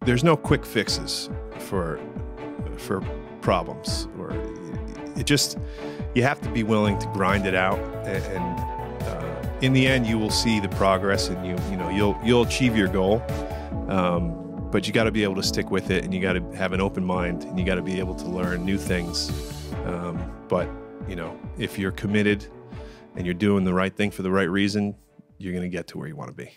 there's no quick fixes for problems, or you have to be willing to grind it out, and in the end you will see the progress, and you'll achieve your goal. But you got to be able to stick with it, and you got to have an open mind, and you got to be able to learn new things. But if you're committed and you're doing the right thing for the right reason, you're going to get to where you want to be.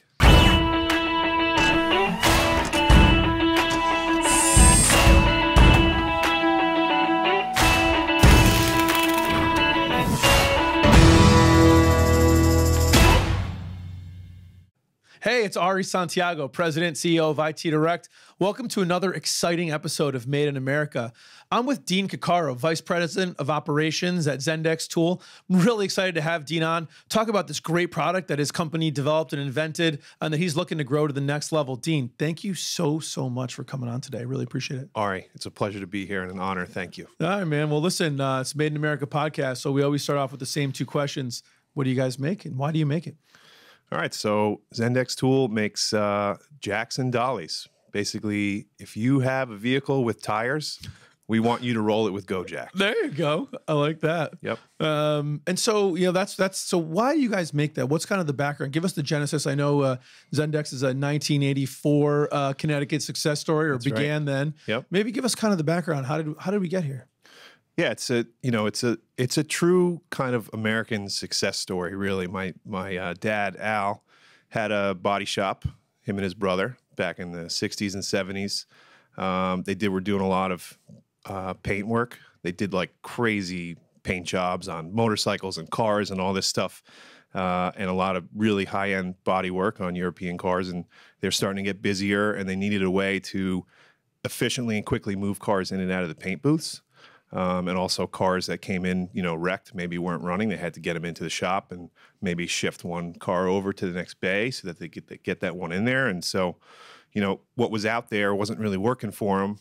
Hey, it's Ari Santiago, President, CEO of IT Direct. Welcome to another exciting episode of Made in America. I'm with Dean Coccaro, Vice President of Operations at Zendex Tool. I'm really excited to have Dean on, talk about this great product that his company developed and invented, and that he's looking to grow to the next level. Dean, thank you so much for coming on today. I really appreciate it. Ari, it's a pleasure to be here and an honor. Thank you. All right, man. Well, listen, it's Made in America podcast, so we always start off with the same two questions. What do you guys make, and why do you make it? All right, so Zendex Tool makes jacks and dollies. Basically, if you have a vehicle with tires, we want you to roll it with GoJack. There you go. I like that. Yep. And so, that's so why do you guys make that? What's kind of the background? Give us the genesis. I know Zendex is a 1984 Connecticut success story, or That's began right. then. Yep. Maybe give us kind of the background. How did we get here? Yeah, it's a true kind of American success story, really. My dad, Al, had a body shop, him and his brother, back in the 60s and 70s. Were doing a lot of paint work. They did like crazy paint jobs on motorcycles and cars and all this stuff, and a lot of really high-end body work on European cars. And they're starting to get busier, and they needed a way to efficiently and quickly move cars in and out of the paint booths. And also cars that came in, wrecked, maybe weren't running. They had to get them into the shop and maybe shift one car over to the next bay so that they get that one in there. And so, what was out there wasn't really working for them.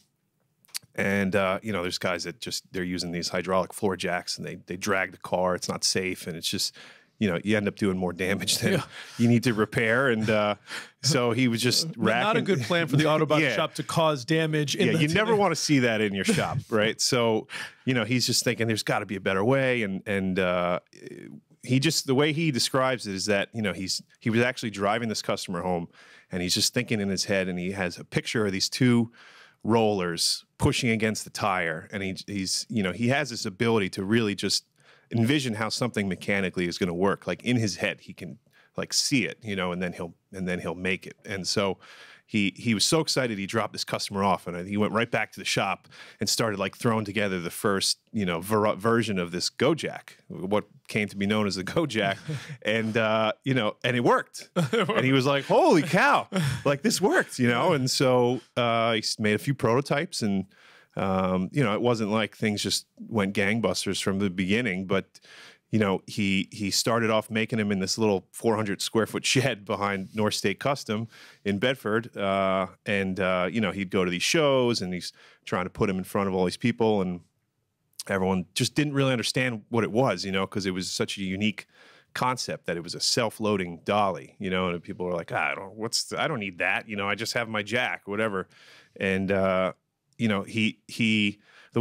And, there's guys that they're using these hydraulic floor jacks, and they drag the car. It's not safe. And it's just, you end up doing more damage than you need to repair. And so he was just racking. Not a good plan for the auto body shop to cause damage. You never want to see that in your shop, right? So, he's just thinking there's got to be a better way. And the way he describes it is that, he was actually driving this customer home, and he's just thinking in his head, and he has a picture of these two rollers pushing against the tire. And he has this ability to really just envision how something mechanically is going to work. Like in his head, he can like see it, and then he'll make it. And so he was so excited, he dropped this customer off, and he went right back to the shop and started like throwing together the first, version of this GoJack, what came to be known as the GoJack. And, and it worked. And he was like, holy cow, like this worked, And so he made a few prototypes, and it wasn't like things just went gangbusters from the beginning, but he started off making them in this little 400 square foot shed behind North State Custom in Bedford. He'd go to these shows, and he's trying to put them in front of all these people, and everyone just didn't really understand what it was, because it was such a unique concept that it was a self-loading dolly, and people were like, I don't need that. I just have my jack, whatever. And, the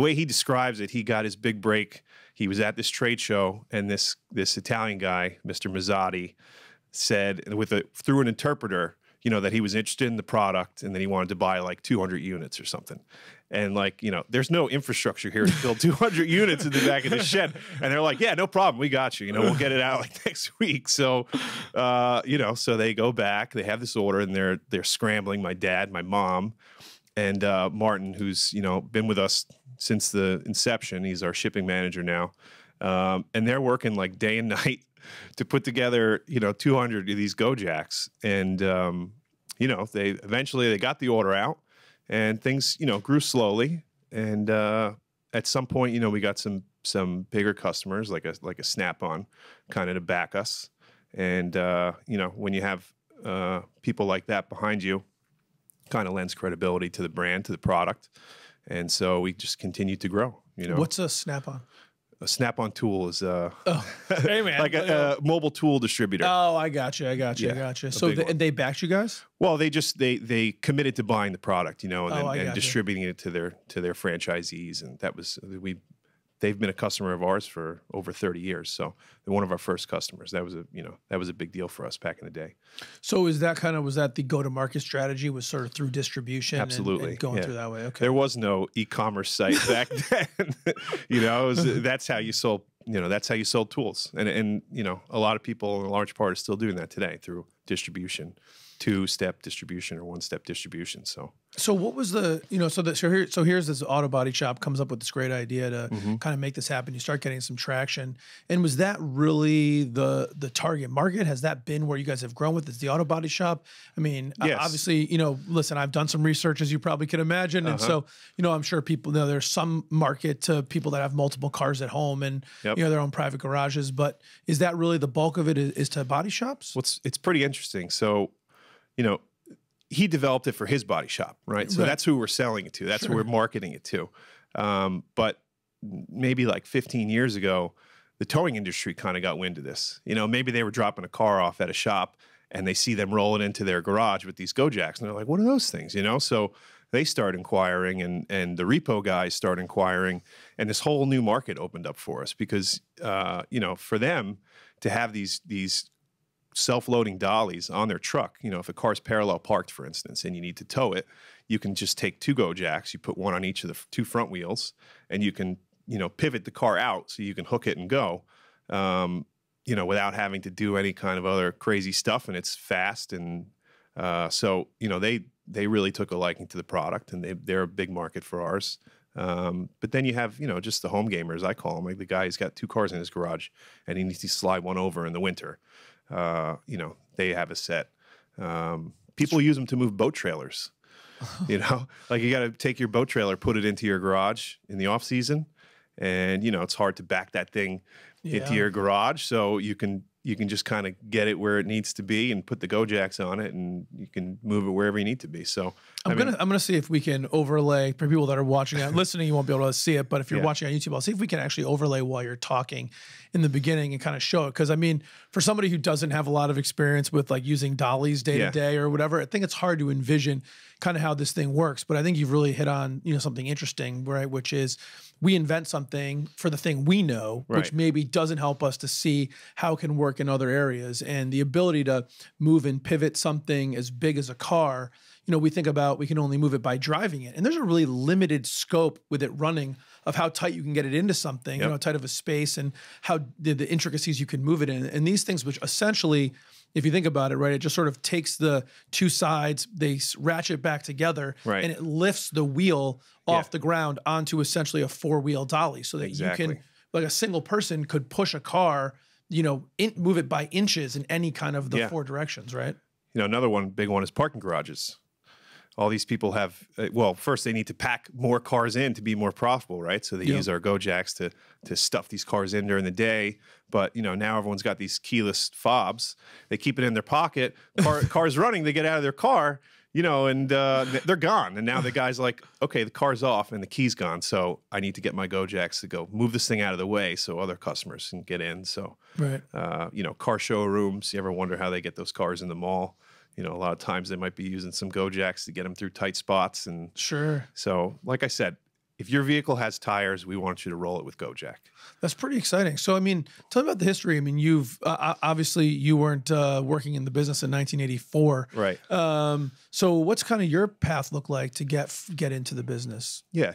way he describes it, he got his big break. He was at this trade show, and this Italian guy, Mr. Mazzotti, said through an interpreter, that he was interested in the product, and that he wanted to buy like 200 units or something. And there's no infrastructure here to build 200 units in the back of the shed. And they're like, yeah, no problem. We got you. We'll get it out like next week. So, so they go back, they have this order, and they're scrambling. My dad, my mom, and Martin, who's, been with us since the inception. He's our shipping manager now. And they're working like day and night to put together, 200 of these GoJacks. And, they eventually got the order out, and things, grew slowly. And at some point, we got some bigger customers, like a Snap-on kind of to back us. And, when you have people like that behind you, kind of lends credibility to the brand, to the product. And so we just continue to grow. What's a Snap-on? a Snap-on tool is Hey man, like a mobile tool distributor. Oh, I got you. I got you. So and they backed you guys? Well, they committed to buying the product, you know, and gotcha. distributing it to their franchisees, and they've been a customer of ours for over 30 years. So they're one of our first customers. That was a big deal for us back in the day. So was that the go-to-market strategy, was sort of through distribution? Absolutely. And going through that way? Okay. There was no e-commerce site back then. You know, that's how you sold, that's how you sold tools. And a lot of people, in a large part, are still doing that today through distribution. 2-step distribution or 1-step distribution. So what was the, so here's this auto body shop comes up with this great idea to kind of make this happen. You start getting some traction. And was that really the target market? Has that been where you guys have grown with? Is the auto body shop? I mean, yes. Obviously, listen, I've done some research, as you probably can imagine. And so, I'm sure people know there's some market to people that have multiple cars at home and, their own private garages. But is that really the bulk of it, is to body shops? Well, it's pretty interesting. So, he developed it for his body shop, right? So that's who we're selling it to. That's who we're marketing it to. But maybe like 15 years ago, the towing industry kind of got wind of this. Maybe they were dropping a car off at a shop and they see them rolling into their garage with these Go Jacks. And they're like, what are those things? So they start inquiring and the repo guys start inquiring. And this whole new market opened up for us because, for them to have these self-loading dollies on their truck. If a car's parallel parked, for instance, and you need to tow it, you can just take 2 Go Jacks, you put one on each of the 2 front wheels, and you can, pivot the car out so you can hook it and go, without having to do any kind of other crazy stuff, and it's fast. And so, they really took a liking to the product, and they're a big market for ours. But then you have, just the home gamers, I call them, like the guy who's got 2 cars in his garage, and he needs to slide one over in the winter. They have a set. People use them to move boat trailers. Like you got to take your boat trailer, put it into your garage in the off season, and it's hard to back that thing into your garage. So you can just kind of get it where it needs to be and put the Go Jacks on it, and you can move it wherever you need to be. So I'm gonna see if we can overlay, for people that are watching and listening. You won't be able to see it, but if you're watching on YouTube, I'll see if we can actually overlay while you're talking in the beginning and kind of show it. Because I mean, for somebody who doesn't have a lot of experience with like using dollies day to day or whatever, I think it's hard to envision kind of how this thing works. But I think you've really hit on something interesting, right? Which is we invent something for the thing we know, which maybe doesn't help us to see how it can work in other areas. And the ability to move and pivot something as big as a car, we think about, we can only move it by driving it. And there's a really limited scope with it running of how tight you can get it into something, tight of a space, and how the intricacies you can move it in. And these things, which essentially, if you think about it, right, it just sort of takes the 2 sides, they ratchet back together, and it lifts the wheel off the ground onto essentially a 4-wheel dolly, so that you can, like a single person could push a car, move it by inches in any kind of the 4 directions, right? Another big one is parking garages. All these people have, well, first they need to pack more cars in to be more profitable, right? So they use our Go Jacks to stuff these cars in during the day. But, now everyone's got these keyless fobs. They keep it in their pocket. Car's running, they get out of their car, and they're gone. And now the guy's like, okay, the car's off and the key's gone. So I need to get my Go Jacks to go move this thing out of the way so other customers can get in. So, car showrooms, you ever wonder how they get those cars in the mall? A lot of times they might be using some Go Jacks to get them through tight spots. And so, like I said, if your vehicle has tires, we want you to roll it with Go Jack. That's pretty exciting. So, I mean, tell me about the history. I mean, you've obviously you weren't working in the business in 1984, right? So, what's kind of your path look like to get into the business? Yeah,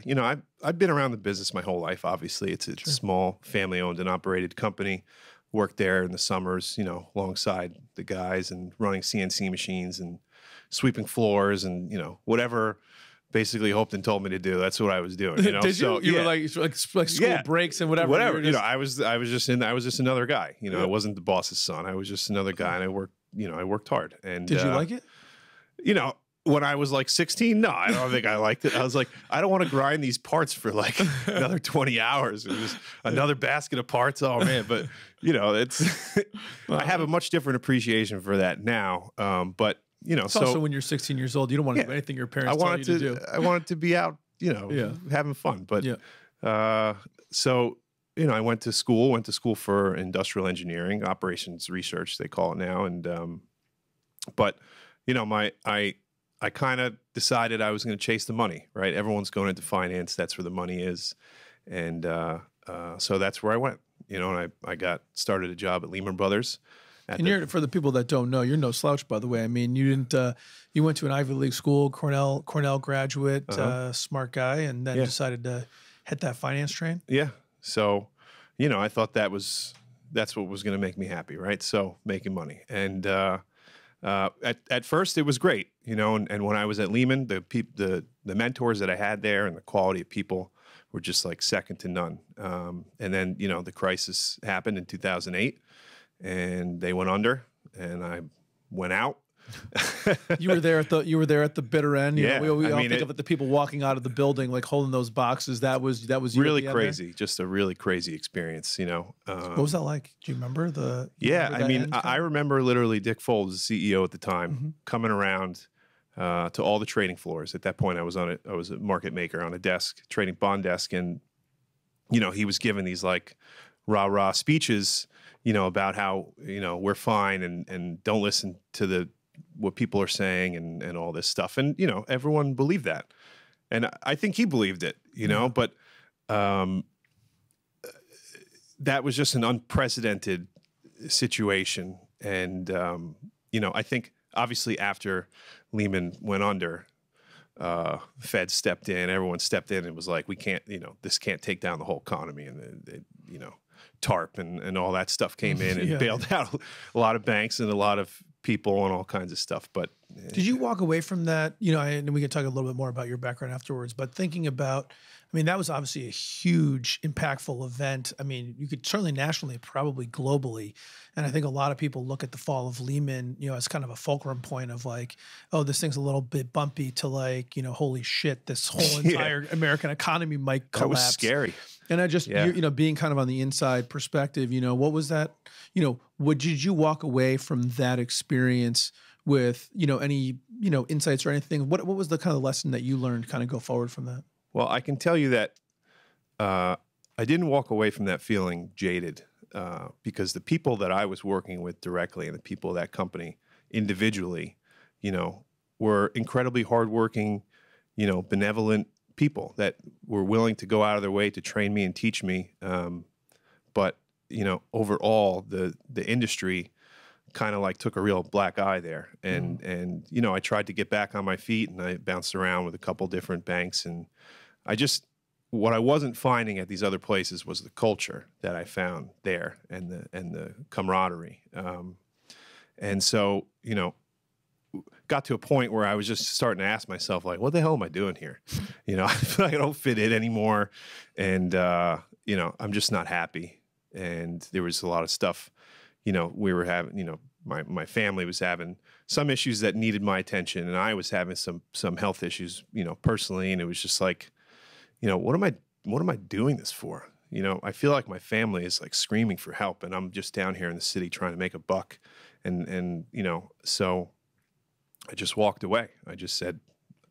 I've been around the business my whole life. Obviously, it's a small family-owned and operated company. Worked there in the summers, alongside the guys and running CNC machines and sweeping floors and, whatever basically Hoped and told me to do. That's what I was doing. Did you? So, you were like school breaks and whatever. Whatever. I was just another guy. I wasn't the boss's son. I was just another guy, and I worked hard. And did you like it? When I was like 16, no, I don't think I liked it. I was like, I don't want to grind these parts for like another 20 hours. It was another basket of parts. Oh man. But it's, I have a much different appreciation for that now. But it's also when you're 16 years old, you don't want to do anything your parents tell you to do. I wanted to be out, having fun. But so I went to school for industrial engineering, operations research, they call it now. And, but, I kind of decided I was going to chase the money, right? Everyone's going into finance. That's where the money is. And so that's where I went, and I got started a job at Lehman Brothers. And for the people that don't know, you're no slouch, by the way. I mean, you went to an Ivy League school, Cornell graduate, smart guy, and then decided to hit that finance train. Yeah. So, I thought that's what was going to make me happy, right? So making money. And at first it was great, and when I was at Lehman, the mentors that I had there and the quality of people were just like second to none. And then, the crisis happened in 2008 and they went under and I went out. You were there at the bitter end. Yeah, we all think of it, the people walking out of the building, like holding those boxes. That was you really crazy. Just a really crazy experience, What was that like? Do you remember I remember literally Dick Folds, the CEO at the time, coming around to all the trading floors. At that point, I was a market maker on a desk, trading bond desk, and he was giving these like rah-rah speeches, about how we're fine and don't listen to what people are saying and all this stuff. And, everyone believed that. And I think he believed it, but that was just an unprecedented situation. And, I think obviously after Lehman went under, Fed stepped in, everyone stepped in and was like, we can't, this can't take down the whole economy. And, TARP and all that stuff came in and bailed out a lot of banks and a lot of people and all kinds of stuff. But did you walk away from that? And we can talk a little bit more about your background afterwards, but thinking about, that was obviously a huge, impactful event. You could certainly nationally, probably globally. And I think a lot of people look at the fall of Lehman, as kind of a fulcrum point of like, oh, this thing's a little bit bumpy to like, holy shit, this whole entire American economy might collapse. That was scary. And I just, being kind of on the inside perspective, what was that, what did you walk away from that experience with, any, insights or anything? What was the kind of lesson that you learned kind of go forward from that? Well, I can tell you that I didn't walk away from that feeling jaded because the people that I was working with directly and the people of that company individually, were incredibly hardworking, benevolent people that were willing to go out of their way to train me and teach me. But, overall, the industry kind of like took a real black eye there. And I tried to get back on my feet and I bounced around with a couple different banks. And what I wasn't finding at these other places was the culture that I found there and the camaraderie. And so, got to a point where I was just starting to ask myself, like, what the hell am I doing here? I feel like I don't fit in anymore. And, I'm just not happy. And there was a lot of stuff, we were having, my family was having some issues that needed my attention. And I was having some health issues, personally. And it was just like, what am I doing this for? I feel like my family is like screaming for help and I'm just down here in the city trying to make a buck. And so I just walked away. I just said,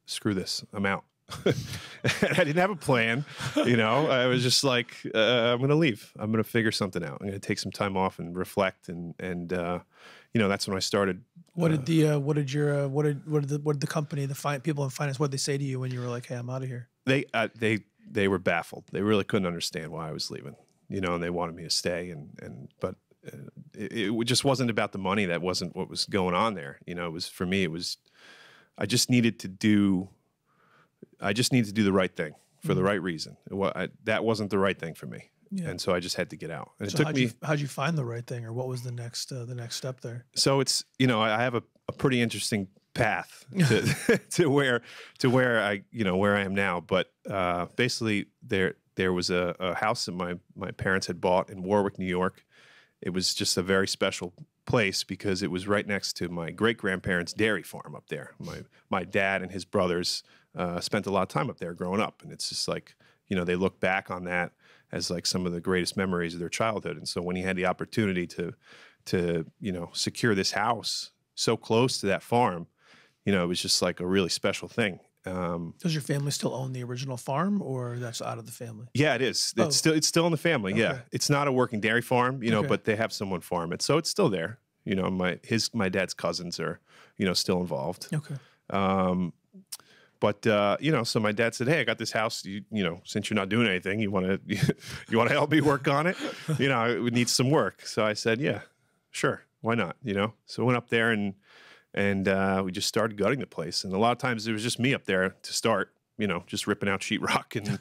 screw this, I'm out. I didn't have a plan, I was just like, I'm going to leave. I'm going to figure something out. I'm going to take some time off and reflect. And that's when I started. What did the company, people in finance, what did they say to you when you were like, hey, I'm out of here? They were baffled. They really couldn't understand why I was leaving, and they wanted me to stay. But it just wasn't about the money. That wasn't what was going on there. It was, for me, I just needed to do the right thing for the right reason. That wasn't the right thing for me. Yeah. And so I just had to get out. And so how'd you find the right thing, or what was the next step there? So it's, I have a pretty interesting path to where I am now. But basically there was a house that my parents had bought in Warwick, New York. It was just a very special place because it was right next to my great-grandparents' dairy farm up there. My dad and his brothers spent a lot of time up there growing up. And it's just like, they look back on that as like some of the greatest memories of their childhood. And so when he had the opportunity to secure this house so close to that farm, it was just like a really special thing. Does your family still own the original farm, or that's out of the family? Yeah, it is. It's still in the family. Okay. Yeah, it's not a working dairy farm, Okay. but they have someone farm it, so it's still there. My dad's cousins are, still involved. Okay. But so my dad said, "Hey, I got this house. Since you're not doing anything, you want to help me work on it? It needs some work." So I said, "Yeah, sure, why not?" So I went up there and we just started gutting the place. And a lot of times it was just me up there to start, just ripping out sheetrock and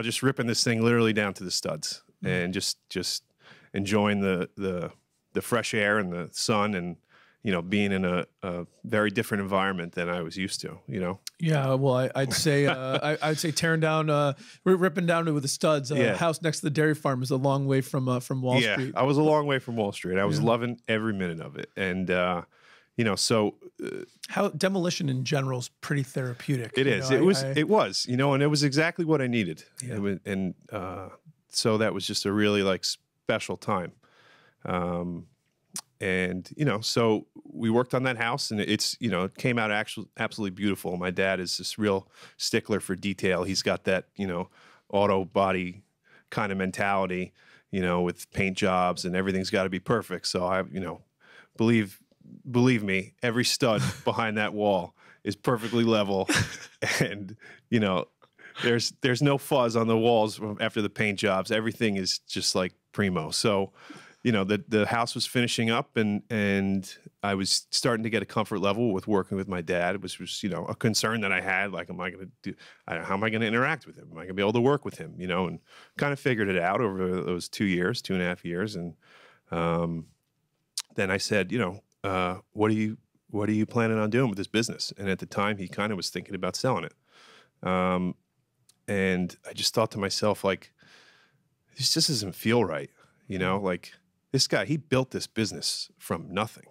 just ripping this thing literally down to the studs and just enjoying the fresh air and the sun and being in a very different environment than I was used to, Yeah, well, I'd say I'd say tearing down, ripping down with the studs. House next to the dairy farm is a long way from Wall Street. I was a long way from Wall Street. I was loving every minute of it, and how demolition in general is pretty therapeutic. It is. It was, and it was exactly what I needed. Yeah. So that was just a really special time. So we worked on that house, and it came out absolutely beautiful. My dad is this real stickler for detail. He's got that, auto body kind of mentality, with paint jobs and everything's got to be perfect. So I, believe me, every stud behind that wall is perfectly level, and there's no fuzz on the walls after the paint jobs. Everything is just like primo. So the house was finishing up, and I was starting to get a comfort level with working with my dad, which was a concern that I had. Like, how am I going to interact with him? Am I going to be able to work with him? And kind of figured it out over those 2.5 years, and then I said, what are you planning on doing with this business? And at the time, he kind of was thinking about selling it. And I just thought to myself, this just doesn't feel right. This guy, he built this business from nothing,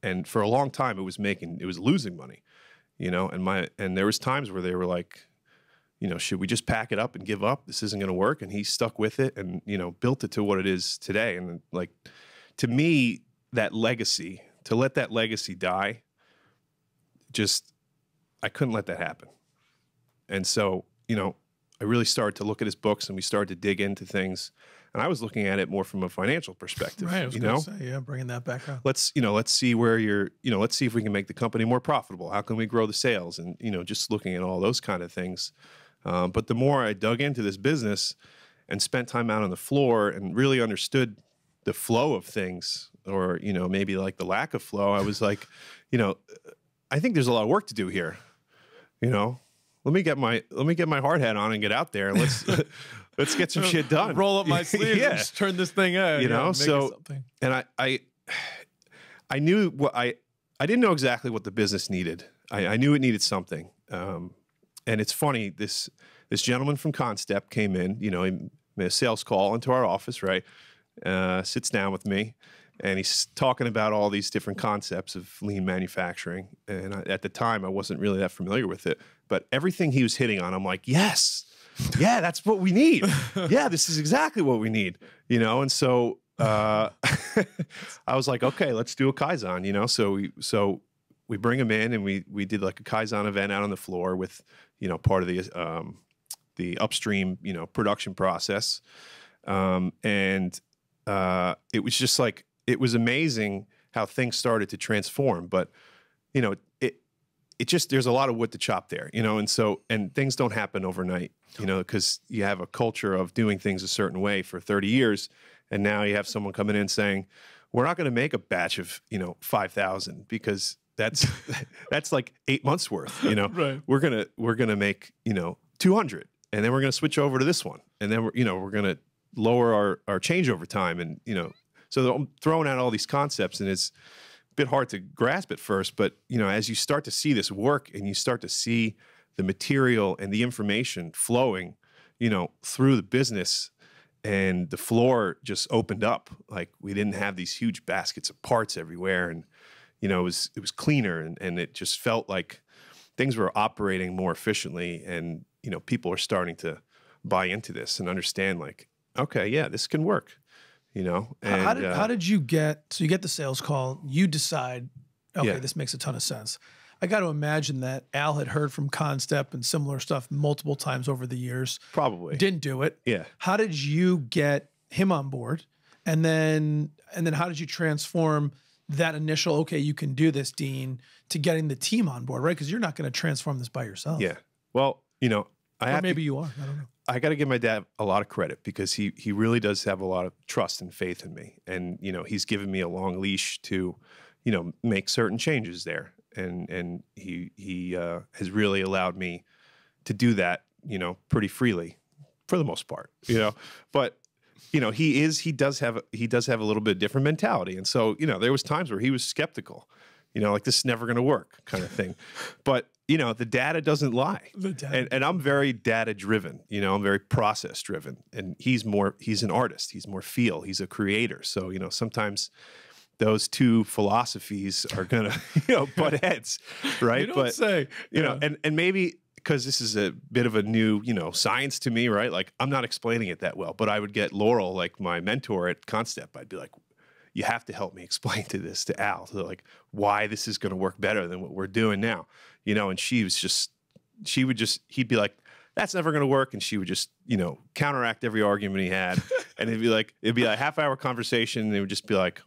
and for a long time it was losing money, and there was times where they were like, should we just pack it up and give up? This isn't going to work. And he stuck with it and, built it to what it is today. And to me, to let that legacy die, I couldn't let that happen. And so, I really started to look at his books, and we started to dig into things. And I was looking at it more from a financial perspective. Right, I was going to say, bringing that background. Let's see where let's see if we can make the company more profitable. How can we grow the sales? And, just looking at all those kind of things. But the more I dug into this business and spent time out on the floor and really understood the flow of things, or, maybe the lack of flow, I was like, I think there's a lot of work to do here. Let me get my hard hat on and get out there. And let's get some shit done. Roll up my sleeves and just turn this thing out. And I knew I didn't know exactly what the business needed. I knew it needed something. And it's funny, this gentleman from Constep came in, he made a sales call into our office, right? Sits down with me, and he's talking about all these different concepts of lean manufacturing. And at the time, I wasn't really that familiar with it. But everything he was hitting on, I'm like, yes, yeah, that's what we need. Yeah, this is exactly what we need, And so I was like, okay, let's do a Kaizen, So we bring him in, and we did a Kaizen event out on the floor with, part of the upstream, production process. And it was just it was amazing how things started to transform. But, there's a lot of wood to chop there, and things don't happen overnight, because you have a culture of doing things a certain way for 30 years. And now you have someone coming in saying, we're not going to make a batch of, 5,000 because that's 8 months worth, Right. We're going to make, 200, and then we're going to switch over to this one. And then we're going to lower our changeover time. And, so I'm throwing out all these concepts, and it's a bit hard to grasp at first, but, as you start to see this work and you start to see the material and the information flowing, through the business, and the floor just opened up. We didn't have these huge baskets of parts everywhere. And, it was cleaner, and it just felt like things were operating more efficiently. And, people are starting to buy into this and understand okay, yeah, this can work, And, how did you get, so you get the sales call, you decide, okay, Yeah. this makes a ton of sense. I got to imagine that Al had heard from Constep and similar stuff multiple times over the years. Probably. Didn't do it. Yeah. How did you get him on board? And then how did you transform that initial, okay, you can do this, Dean, to getting the team on board, right? Because you're not going to transform this by yourself. Yeah. Well, you know, maybe you are. I don't know. I got to give my dad a lot of credit because he really does have a lot of trust and faith in me. And, you know, he's given me a long leash to, you know, make certain changes there. And he has really allowed me to do that, you know, pretty freely for the most part, you know. But, you know, he does have a little bit different mentality. And so, you know, there was times where he was skeptical, you know, like this is never going to work kind of thing. But, you know, the data doesn't lie. And I'm very data driven, you know, I'm very process driven. And he's an artist. He's more feel. He's a creator. So, you know, sometimes those two philosophies are going to, you know, butt heads, right? You don't say. You know, and maybe because this is a bit of a new, you know, science to me, right? Like I'm not explaining it that well, but I would get Laurel, like my mentor at Constep. I'd be like, you have to help me explain to Al, so like why this is going to work better than what we're doing now, you know? And he'd be like, that's never going to work. And she would just, you know, counteract every argument he had. And it'd be a half-hour conversation. And it would just be like,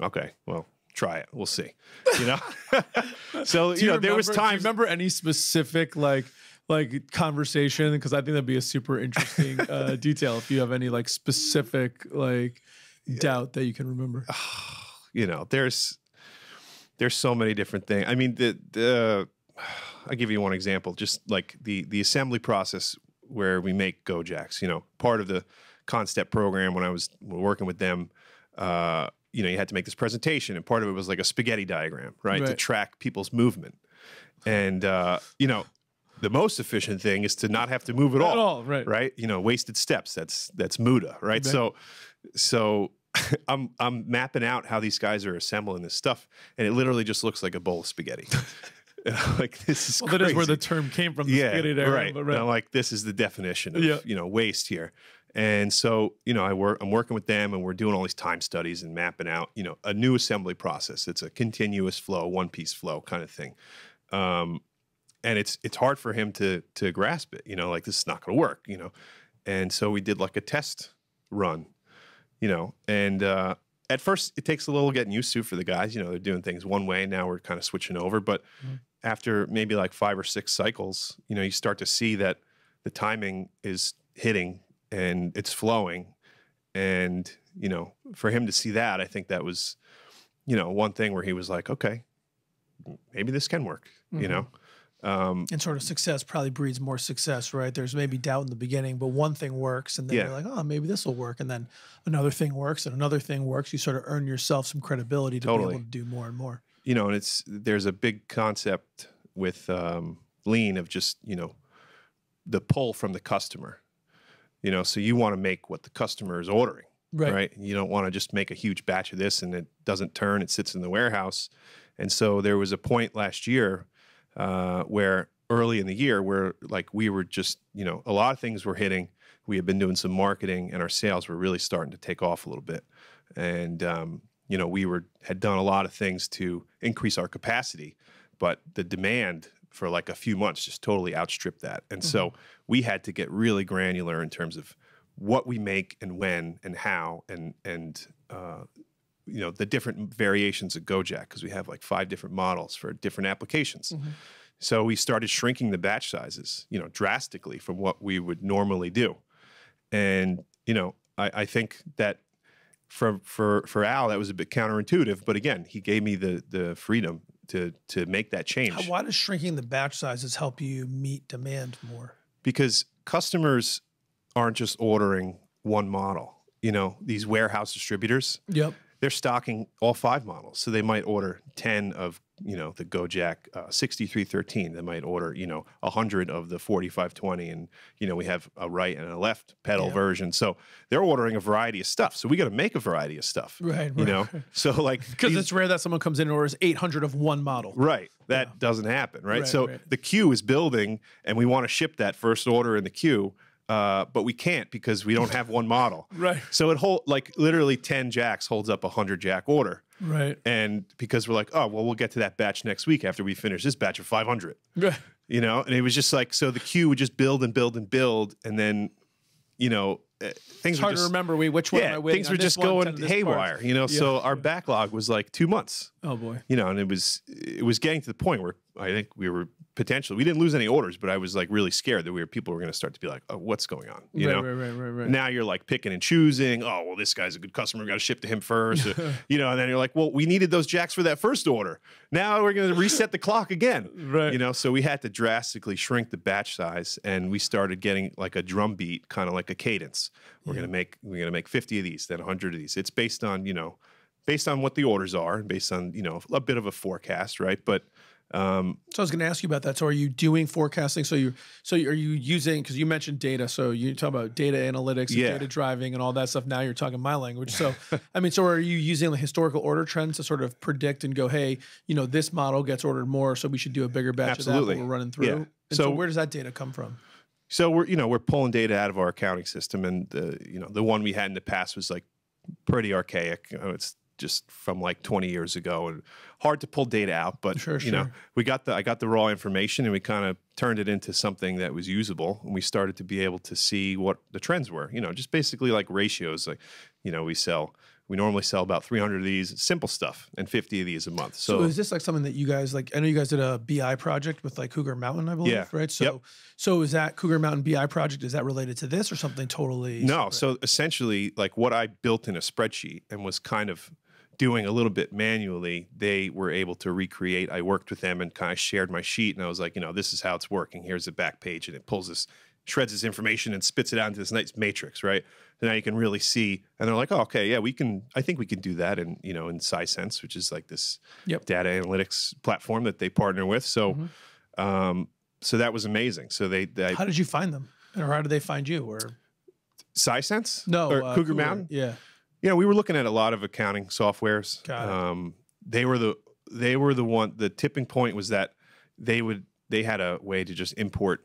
okay, well, try it. We'll see, you know? So, you know, there was times. Do you remember any specific like conversation? Because I think that'd be a super interesting detail if you have any like specific like doubt that you can remember. You know, there's so many different things. I mean, I'll give you one example, just like the assembly process where we make GoJacks, you know, part of the Constep program when I was working with them, you know, you had to make this presentation and part of it was like a spaghetti diagram, right? To track people's movement. And, you know, the most efficient thing is to not have to move at all. Right. You know, wasted steps, that's muda, right? So I'm mapping out how these guys are assembling this stuff, and it literally just looks like a bowl of spaghetti. Like this is crazy. That is where the term came from. The spaghetti diagram, right. But right. And I'm like, this is the definition of you know, waste here. And so, you know, I'm working with them, and we're doing all these time studies and mapping out, you know, a new assembly process. It's a continuous flow, one piece flow kind of thing. And it's hard for him to grasp it, you know, like this is not going to work, you know. And so we did like a test run, you know, and at first it takes a little getting used to for the guys, you know, they're doing things one way. Now we're kind of switching over. But after maybe like 5 or 6 cycles, you know, you start to see that the timing is hitting and it's flowing. And, you know, for him to see that, I think that was, you know, one thing where he was like, okay, maybe this can work, you know. And sort of success probably breeds more success, right? There's maybe doubt in the beginning, but one thing works, and then you're like, oh, maybe this will work. And then another thing works, and another thing works. You sort of earn yourself some credibility to be able to do more and more. You know, and there's a big concept with Lean of just, you know, the pull from the customer. You know, so you want to make what the customer is ordering, right? You don't want to just make a huge batch of this and it doesn't turn, it sits in the warehouse. And so there was a point last year where early in the year where like we were just, you know, a lot of things were hitting. We had been doing some marketing and our sales were really starting to take off a little bit. And, you know, had done a lot of things to increase our capacity, but the demand for like a few months just totally outstripped that. And so we had to get really granular in terms of what we make and when and how and you know, the different variations of GoJack, because we have like 5 different models for different applications. So we started shrinking the batch sizes, you know, drastically from what we would normally do. And, you know, I think that for Al, that was a bit counterintuitive, but again, he gave me the freedom to make that change. Why does shrinking the batch sizes help you meet demand more? Because customers aren't just ordering one model. You know, these warehouse distributors, they're stocking all 5 models. So they might order 10 of, you know, the GoJack 6313. They might order, you know, 100 of the 4520. And, you know, we have a right and a left pedal version. So they're ordering a variety of stuff. So we got to make a variety of stuff. You know? So like. Because it's rare that someone comes in and orders 800 of one model. That doesn't happen, right? So the queue is building and we want to ship that first order in the queue. But we can't because we don't have one model. So it like literally 10 jacks holds up a 100 jack order. Right. And because we're like, oh, well, we'll get to that batch next week after we finish this batch of 500. Right. You know, and it was just like, so the queue would just build and build and build, and then, you know, things It's were hard just, to remember which one am I waiting things on were this just one, going ten of this haywire. part. You know, Yeah. so our backlog was like 2 months. Oh boy. You know, and it was getting to the point where I think we didn't lose any orders, but I was like really scared that people were going to start to be like, oh, what's going on? You know, Right. now you're like picking and choosing. Oh, well, this guy's a good customer. We got to ship to him first. You know, and then you're like, well, we needed those jacks for that first order. Now we're going to reset the clock again. Right. You know, so we had to drastically shrink the batch size, and we started getting like a drum beat, kind of like a cadence. We're going to make 50 of these, then 100 of these. It's based on, you know, based on what the orders are and based on, you know, a bit of a forecast, right? But so I was going to ask you about that. So are you doing forecasting? So are you using, because you mentioned data, so you talk about data analytics and data driving and all that stuff. Now you're talking my language. So, I mean, so are you using the historical order trends to sort of predict and go, hey, you know, this model gets ordered more, so we should do a bigger batch of that we're running through? Yeah. And so where does that data come from? So we're pulling data out of our accounting system, and the one we had in the past was like pretty archaic. You know, it's just from like 20 years ago, and hard to pull data out. But you know, I got the raw information, and we kind of turned it into something that was usable, and we started to be able to see what the trends were. You know, just basically like ratios. Like, you know, we normally sell about 300 of these, simple stuff, and 50 of these a month. So is this like something that you guys, like, I know you guys did a BI project with like Cougar Mountain, I believe, right? So, so is that Cougar Mountain BI project, is that related to this or something totally No. separate? So essentially, like what I built in a spreadsheet and was kind of doing a little bit manually, they were able to recreate. I worked with them and kind of shared my sheet, and I was like, you know, this is how it's working. Here's the back page, and it pulls this, shreds this information and spits it out into this nice matrix, right? So now you can really see, and they're like, oh, okay, yeah, I think we can do that in, you know, in SciSense, which is like this data analytics platform that they partner with. So, so that was amazing. So how did you find them, or how did they find you? Or SciSense? No, or Cougar Mountain? Yeah. Yeah, we were looking at a lot of accounting softwares. Got it. They were the one. The tipping point was that they had a way to just import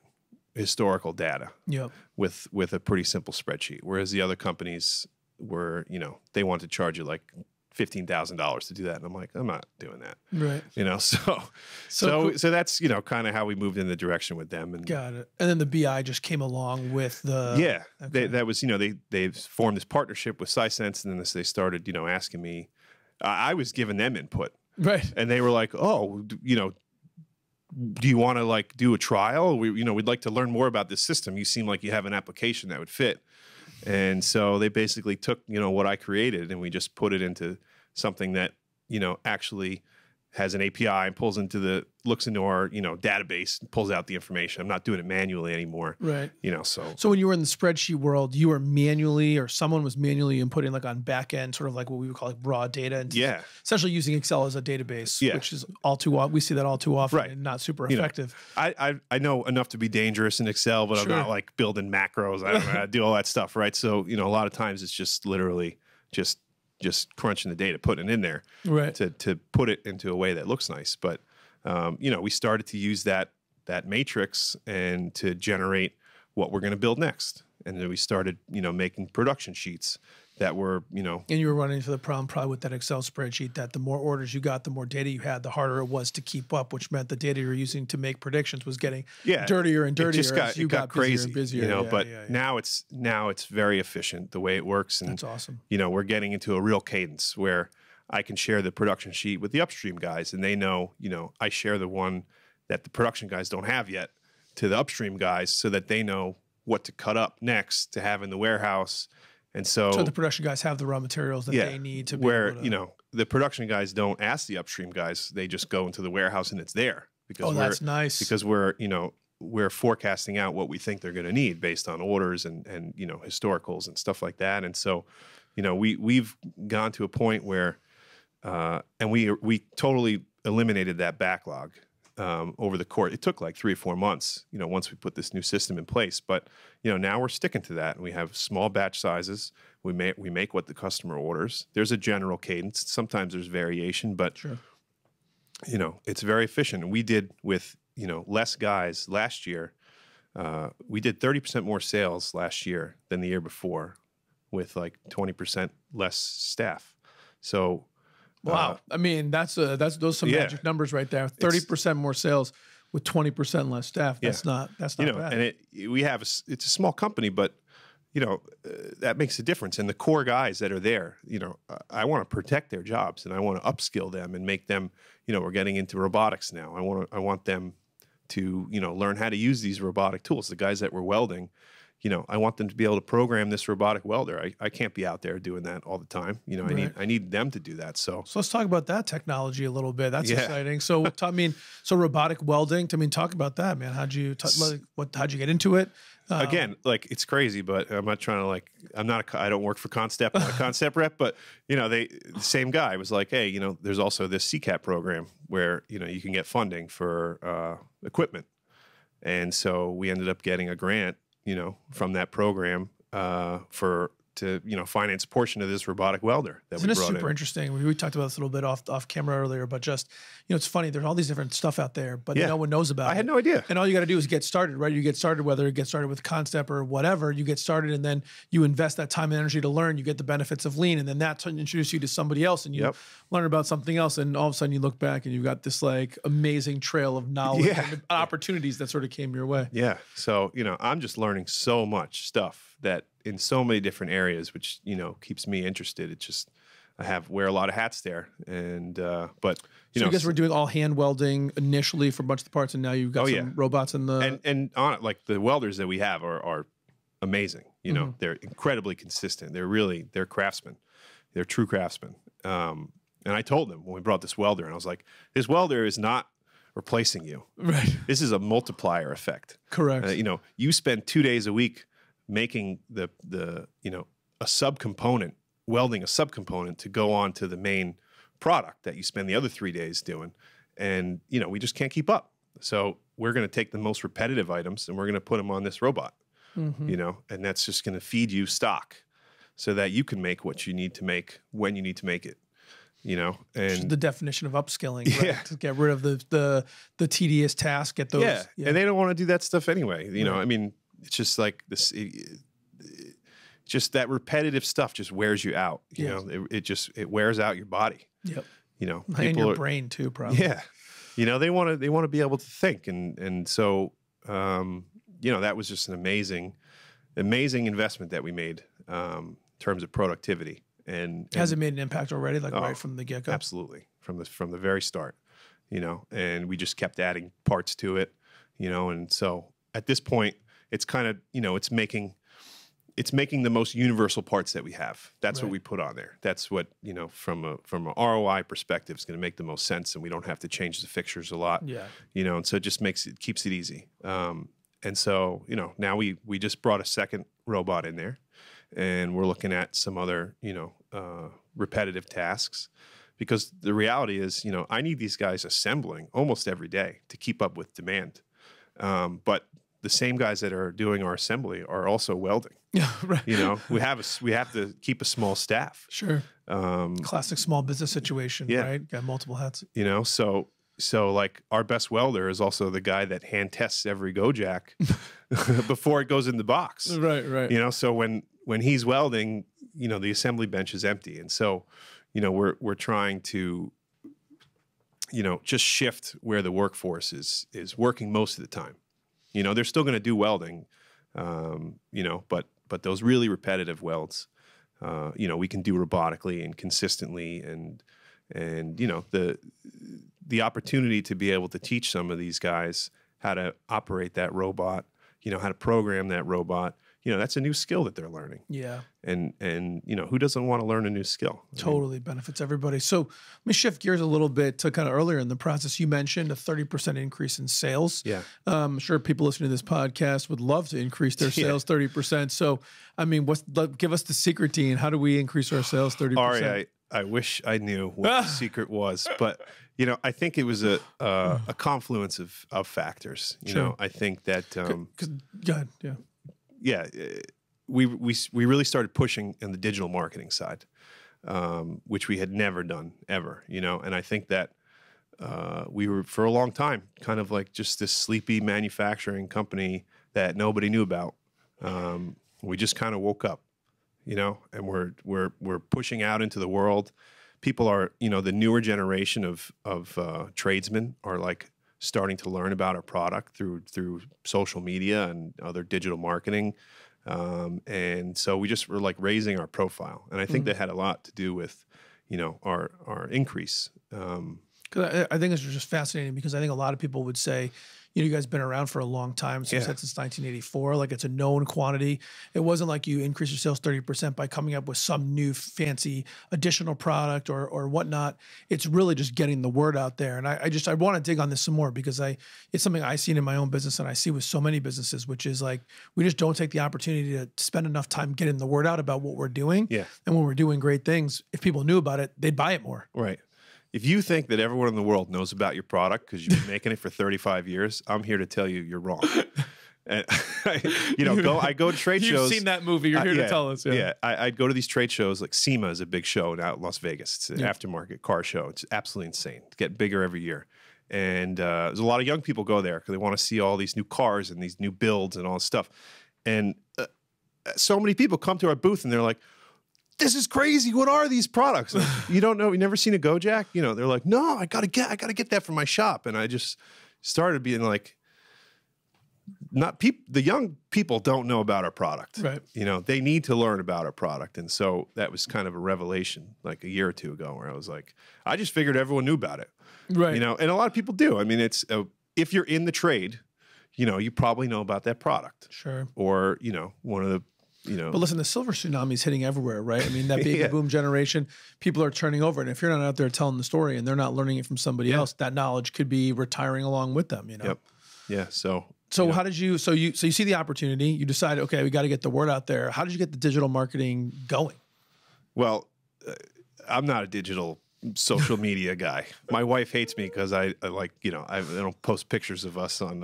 historical data with a pretty simple spreadsheet, whereas the other companies were, you know, they wanted to charge you like $15,000 to do that, and I'm like, I'm not doing that, right? You know, so that's, you know, kind of how we moved in the direction with them. And got it. And then the BI just came along with the that was, you know, they formed this partnership with SciSense, and then they started, you know, asking me. I was giving them input, right? And they were like, oh, you know, do you want to like do a trial? We'd like to learn more about this system. You seem like you have an application that would fit. And so they basically took, you know, what I created, and we just put it into something that, you know, actually has an API and looks into our, you know, database and pulls out the information. I'm not doing it manually anymore. Right. You know, so when you were in the spreadsheet world, you were manually, or someone was manually inputting like on back end, sort of like what we would call like raw data. And essentially using Excel as a database, which is we see that all too often, and not super effective. I know enough to be dangerous in Excel, but I'm not like building macros. I don't know how to do all that stuff. Right. So, you know, a lot of times it's just literally just crunching the data, putting it in there, to put it into a way that looks nice. But you know, we started to use that matrix and to generate what we're going to build next. And then we started, you know, making production sheets that were, you know. And you were running into the problem probably with that Excel spreadsheet that the more orders you got, the more data you had, the harder it was to keep up, which meant the data you were using to make predictions was getting dirtier and dirtier as you got busier and busier. You know, but now it's very efficient the way it works. And that's awesome. You know, we're getting into a real cadence where I can share the production sheet with the upstream guys, and they know, you know, I share the one that the production guys don't have yet to the upstream guys, so that they know what to cut up next to have in the warehouse. And so the production guys have the raw materials that they need to be able to, you know, the production guys don't ask the upstream guys. They just go into the warehouse and it's there. Because that's nice. Because we're forecasting out what we think they're going to need based on orders and, you know, historicals and stuff like that. And so, you know, we've gone to a point where, and we totally eliminated that backlog over the course. It took like 3 or 4 months, you know, once we put this new system in place. But, you know, now we're sticking to that, and we have small batch sizes. We make what the customer orders. There's a general cadence. Sometimes there's variation, but you know, it's very efficient. And we did with, you know, less guys last year. We did 30% more sales last year than the year before, with like 20% less staff. So Wow. I mean, those are some magic numbers right there. 30% more sales with 20% less staff. That's not bad. And it's a small company, but that makes a difference. And the core guys that are there, I want to protect their jobs and I want to upskill them and make them, we're getting into robotics now. I want them to, learn how to use these robotic tools. The guys that were welding, I want them to be able to program this robotic welder. I can't be out there doing that all the time. Right. I need them to do that. So let's talk about that technology a little bit. That's exciting. So, so robotic welding. Talk about that, man. How'd you get into it? Again, it's crazy, but I'm not trying to I don't work for Concept, I'm not a Concept rep, but the same guy was like, hey, there's also this CCAP program where, you can get funding for equipment. And so we ended up getting a grant, from that program to finance a portion of this robotic welder that we brought in. Isn't it super interesting? We talked about this a little bit off camera earlier, but just, it's funny. There's all these different stuff out there, but no one knows about it. I had no idea. And all you got to do is get started, right? You get started, whether it gets started with Concept or whatever, you get started and then you invest that time and energy to learn, you get the benefits of lean, and then that's introduce you to somebody else and you learn about something else. And all of a sudden you look back and you've got this amazing trail of knowledge and opportunities that sort of came your way. Yeah. So, I'm just learning so much stuff that in so many different areas, which, keeps me interested. It's just, wear a lot of hats there. And, but, so you guys were doing all hand welding initially for a bunch of the parts, and now you've got some robots in the... And on it, the welders that we have are amazing. They're incredibly consistent. They're craftsmen. They're true craftsmen. And I told them when we brought this welder, and I was like, this welder is not replacing you. Right. This is a multiplier effect. Correct. You spend 2 days a week making a subcomponent, welding a subcomponent to go on to the main product that you spend the other 3 days doing. And, we just can't keep up. So we're going to take the most repetitive items and we're going to put them on this robot, and that's just going to feed you stock so that you can make what you need to make when you need to make it. And the definition of upskilling, right? To get rid of the tedious task, get those. And they don't want to do that stuff anyway. It's just like this. Just that repetitive stuff just wears you out. It wears out your body. Yep. And your brain too, probably. Yeah. They want to be able to think, and so that was just an amazing investment that we made in terms of productivity. And has it made an impact already? Right from the get-go? Absolutely, from the very start. And we just kept adding parts to it. And so at this point, it's kind of it's making the most universal parts that we have. That's what we put on there. That's what from a ROI perspective is going to make the most sense, and we don't have to change the fixtures a lot. Yeah. And so it just keeps it easy. And so now we just brought a second robot in there. And we're looking at some other, repetitive tasks, because the reality is, I need these guys assembling almost every day to keep up with demand. But the same guys that are doing our assembly are also welding. Yeah, right. We have to keep a small staff. Sure. Classic small business situation, right? Got multiple hats. So like our best welder is also the guy that hand tests every go jack before it goes in the box. Right. So when he's welding, the assembly bench is empty. And so, we're trying to, just shift where the workforce is working most of the time. They're still going to do welding, but those really repetitive welds, we can do robotically and consistently, and the opportunity to be able to teach some of these guys how to operate that robot, how to program that robot, that's a new skill that they're learning. Yeah. And who doesn't want to learn a new skill? Totally benefits everybody. So let me shift gears a little bit to kind of earlier in the process. You mentioned a 30% increase in sales. Yeah. I'm sure people listening to this podcast would love to increase their sales 30%. So, give us the secret, Dean. How do we increase our sales 30%? Ari, I wish I knew what the secret was, but I think it was a confluence of factors. I think that go ahead. We really started pushing in the digital marketing side, which we had never done ever. And I think that we were for a long time kind of like just this sleepy manufacturing company that nobody knew about. We just kind of woke up, and we're pushing out into the world, people are, the newer generation of tradesmen are like starting to learn about our product through social media and other digital marketing. And so we just were like raising our profile. And I think that had a lot to do with, our increase. Because I think it's just fascinating because I think a lot of people would say, you guys have been around for a long time. So you said since 1984, like it's a known quantity. It wasn't like you increased your sales 30% by coming up with some new fancy additional product or whatnot. It's really just getting the word out there. And I want to dig on this some more because it's something I've seen in my own business and I see with so many businesses, which is like, we just don't take the opportunity to spend enough time getting the word out about what we're doing. Yeah. And when we're doing great things, if people knew about it, they'd buy it more. Right. If you think that everyone in the world knows about your product because you've been making it for 35 years, I'm here to tell you you're wrong. And I go to trade shows. You've seen that movie. You're here to tell us. Yeah. I'd go to these trade shows. Like SEMA is a big show out in Las Vegas. It's an aftermarket car show. It's absolutely insane. It's getting bigger every year. And there's a lot of young people go there because they want to see all these new cars and these new builds and all this stuff. And so many people come to our booth and they're like, this is crazy. What are these products? Like, you don't know. You never seen a GoJack? They're like, no, I gotta get that from my shop. And I just started being like, the young people don't know about our product. Right. They need to learn about our product. And so that was kind of a revelation like a year or two ago where I was like, I just figured everyone knew about it. Right. And a lot of people do. I mean, it's if you're in the trade, you probably know about that product. Sure. Or, one of the, But listen, the silver tsunami is hitting everywhere, right? I mean, that baby boom generation, people are turning over. And if you're not out there telling the story and they're not learning it from somebody else, that knowledge could be retiring along with them, Yep. Yeah. So how did you, so you see the opportunity, you decide, okay, we got to get the word out there. How did you get the digital marketing going? Well, I'm not a digital social media guy. My wife hates me because I don't post pictures of us on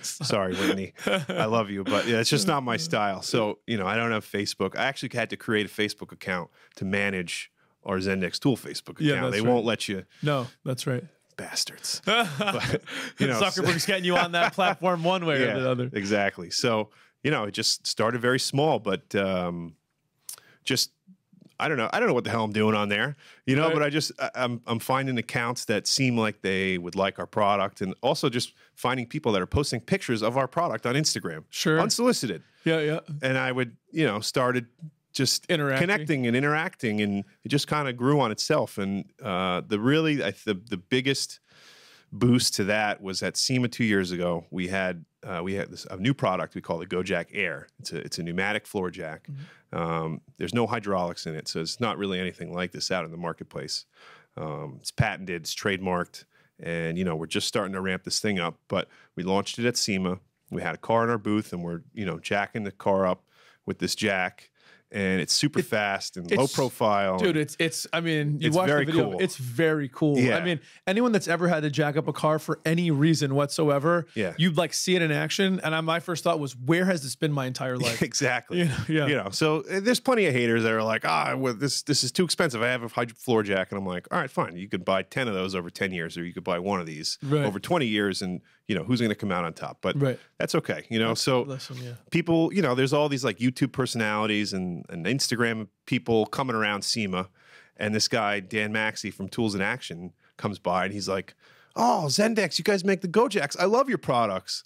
sorry, Whitney, I love you, but it's just not my style. So I don't have Facebook. I actually had to create a Facebook account to manage our Zendex Tool Facebook account. They won't let you. No, that's right. Bastards. But, Zuckerberg's getting you on that platform one way or the other. Exactly. So it just started very small, but just I don't know what the hell I'm doing on there, but I'm finding accounts that seem like they would like our product, and also just finding people that are posting pictures of our product on Instagram, unsolicited. Yeah. And I would, started just connecting and interacting, and it just kind of grew on itself. And the biggest boost to that was at SEMA 2 years ago. We had a new product we call the GoJack Air. It's a pneumatic floor jack. There's no hydraulics in it, so it's not really anything like this out in the marketplace. It's patented, it's trademarked, and we're just starting to ramp this thing up. But we launched it at SEMA. We had a car in our booth, and we're jacking the car up with this jack. And it's super fast and low profile. Dude, I mean, you watch the video, it's very cool. Yeah. I mean, anyone that's ever had to jack up a car for any reason whatsoever, you'd like see it in action. And my first thought was, where has this been my entire life? Exactly. So there's plenty of haters that are like, this is too expensive. I have a floor jack. And I'm like, all right, fine. You could buy 10 of those over 10 years, or you could buy one of these over 20 years. And, who's going to come out on top? But that's okay. People, there's all these like YouTube personalities and Instagram people coming around SEMA, and this guy Dan Maxey from Tools in Action comes by and he's like, oh, Zendex, you guys make the GoJacks, I love your products.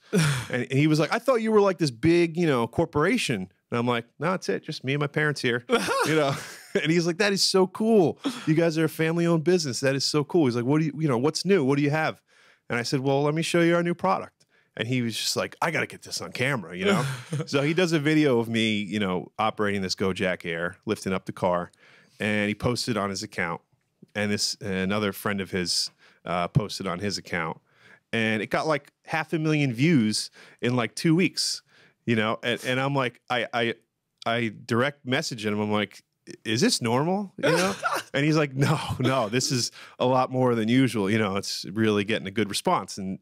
And he was like, I thought you were like this big corporation. And I'm like, no, it's just me and my parents here. And he's like, that is so cool, you guys are a family-owned business, that is so cool. He's like, what do you what's new, what do you have? And I said, well, let me show you our new product. And he was just like, I got to get this on camera, So he does a video of me, operating this GoJack Air, lifting up the car, and he posted on his account. And another friend of his posted on his account, and it got like 500,000 views in like 2 weeks, And I'm like, I direct message him. I'm like, is this normal? And he's like, no, this is a lot more than usual. It's really getting a good response. And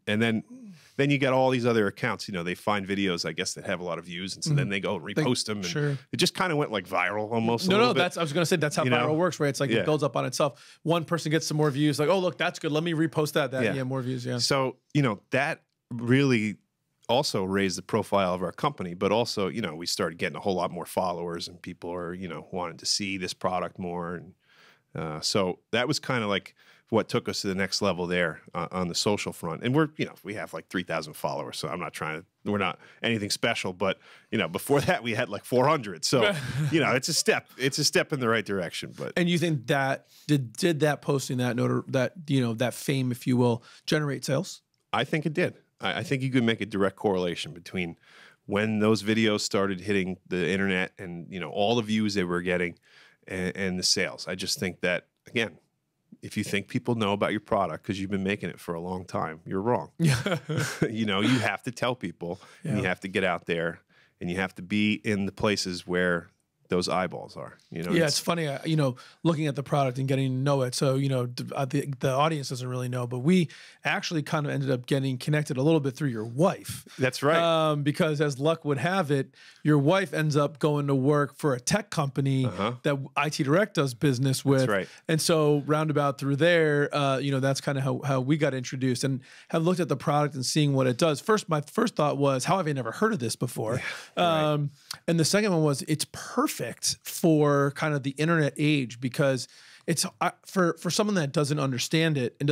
then you got all these other accounts, they find videos, I guess, that have a lot of views. And so then they go and repost them. And it just kind of went like viral almost. I was going to say, that's how viral works, right? It's like it builds up on itself. One person gets some more views, like, oh, look, that's good. Let me repost that. More views. Yeah. So, that really also raised the profile of our company, but also, we started getting a whole lot more followers, and people are, wanting to see this product more. So that was kind of like what took us to the next level there on the social front. And we have like 3,000 followers. So we're not anything special, but before that we had like 400. So, it's a step in the right direction. But and you think that did that posting that fame, if you will, generate sales? I think it did. I think you could make a direct correlation between when those videos started hitting the internet and, all the views they were getting and the sales. I just think that, again, if you think people know about your product because you've been making it for a long time, you're wrong. Yeah. You have to tell people, and you have to get out there, and you have to be in the places where those eyeballs are. Yeah, it's funny, looking at the product and getting to know it. So, the audience doesn't really know, but we actually kind of ended up getting connected a little bit through your wife. That's right. Because as luck would have it, your wife ends up going to work for a tech company that IT Direct does business with. That's right. And so roundabout through there, that's kind of how we got introduced and have looked at the product and seeing what it does. My first thought was, how have I never heard of this before? Yeah, right. And the second one was, it's perfect for kind of the internet age, because it's for someone that doesn't understand it and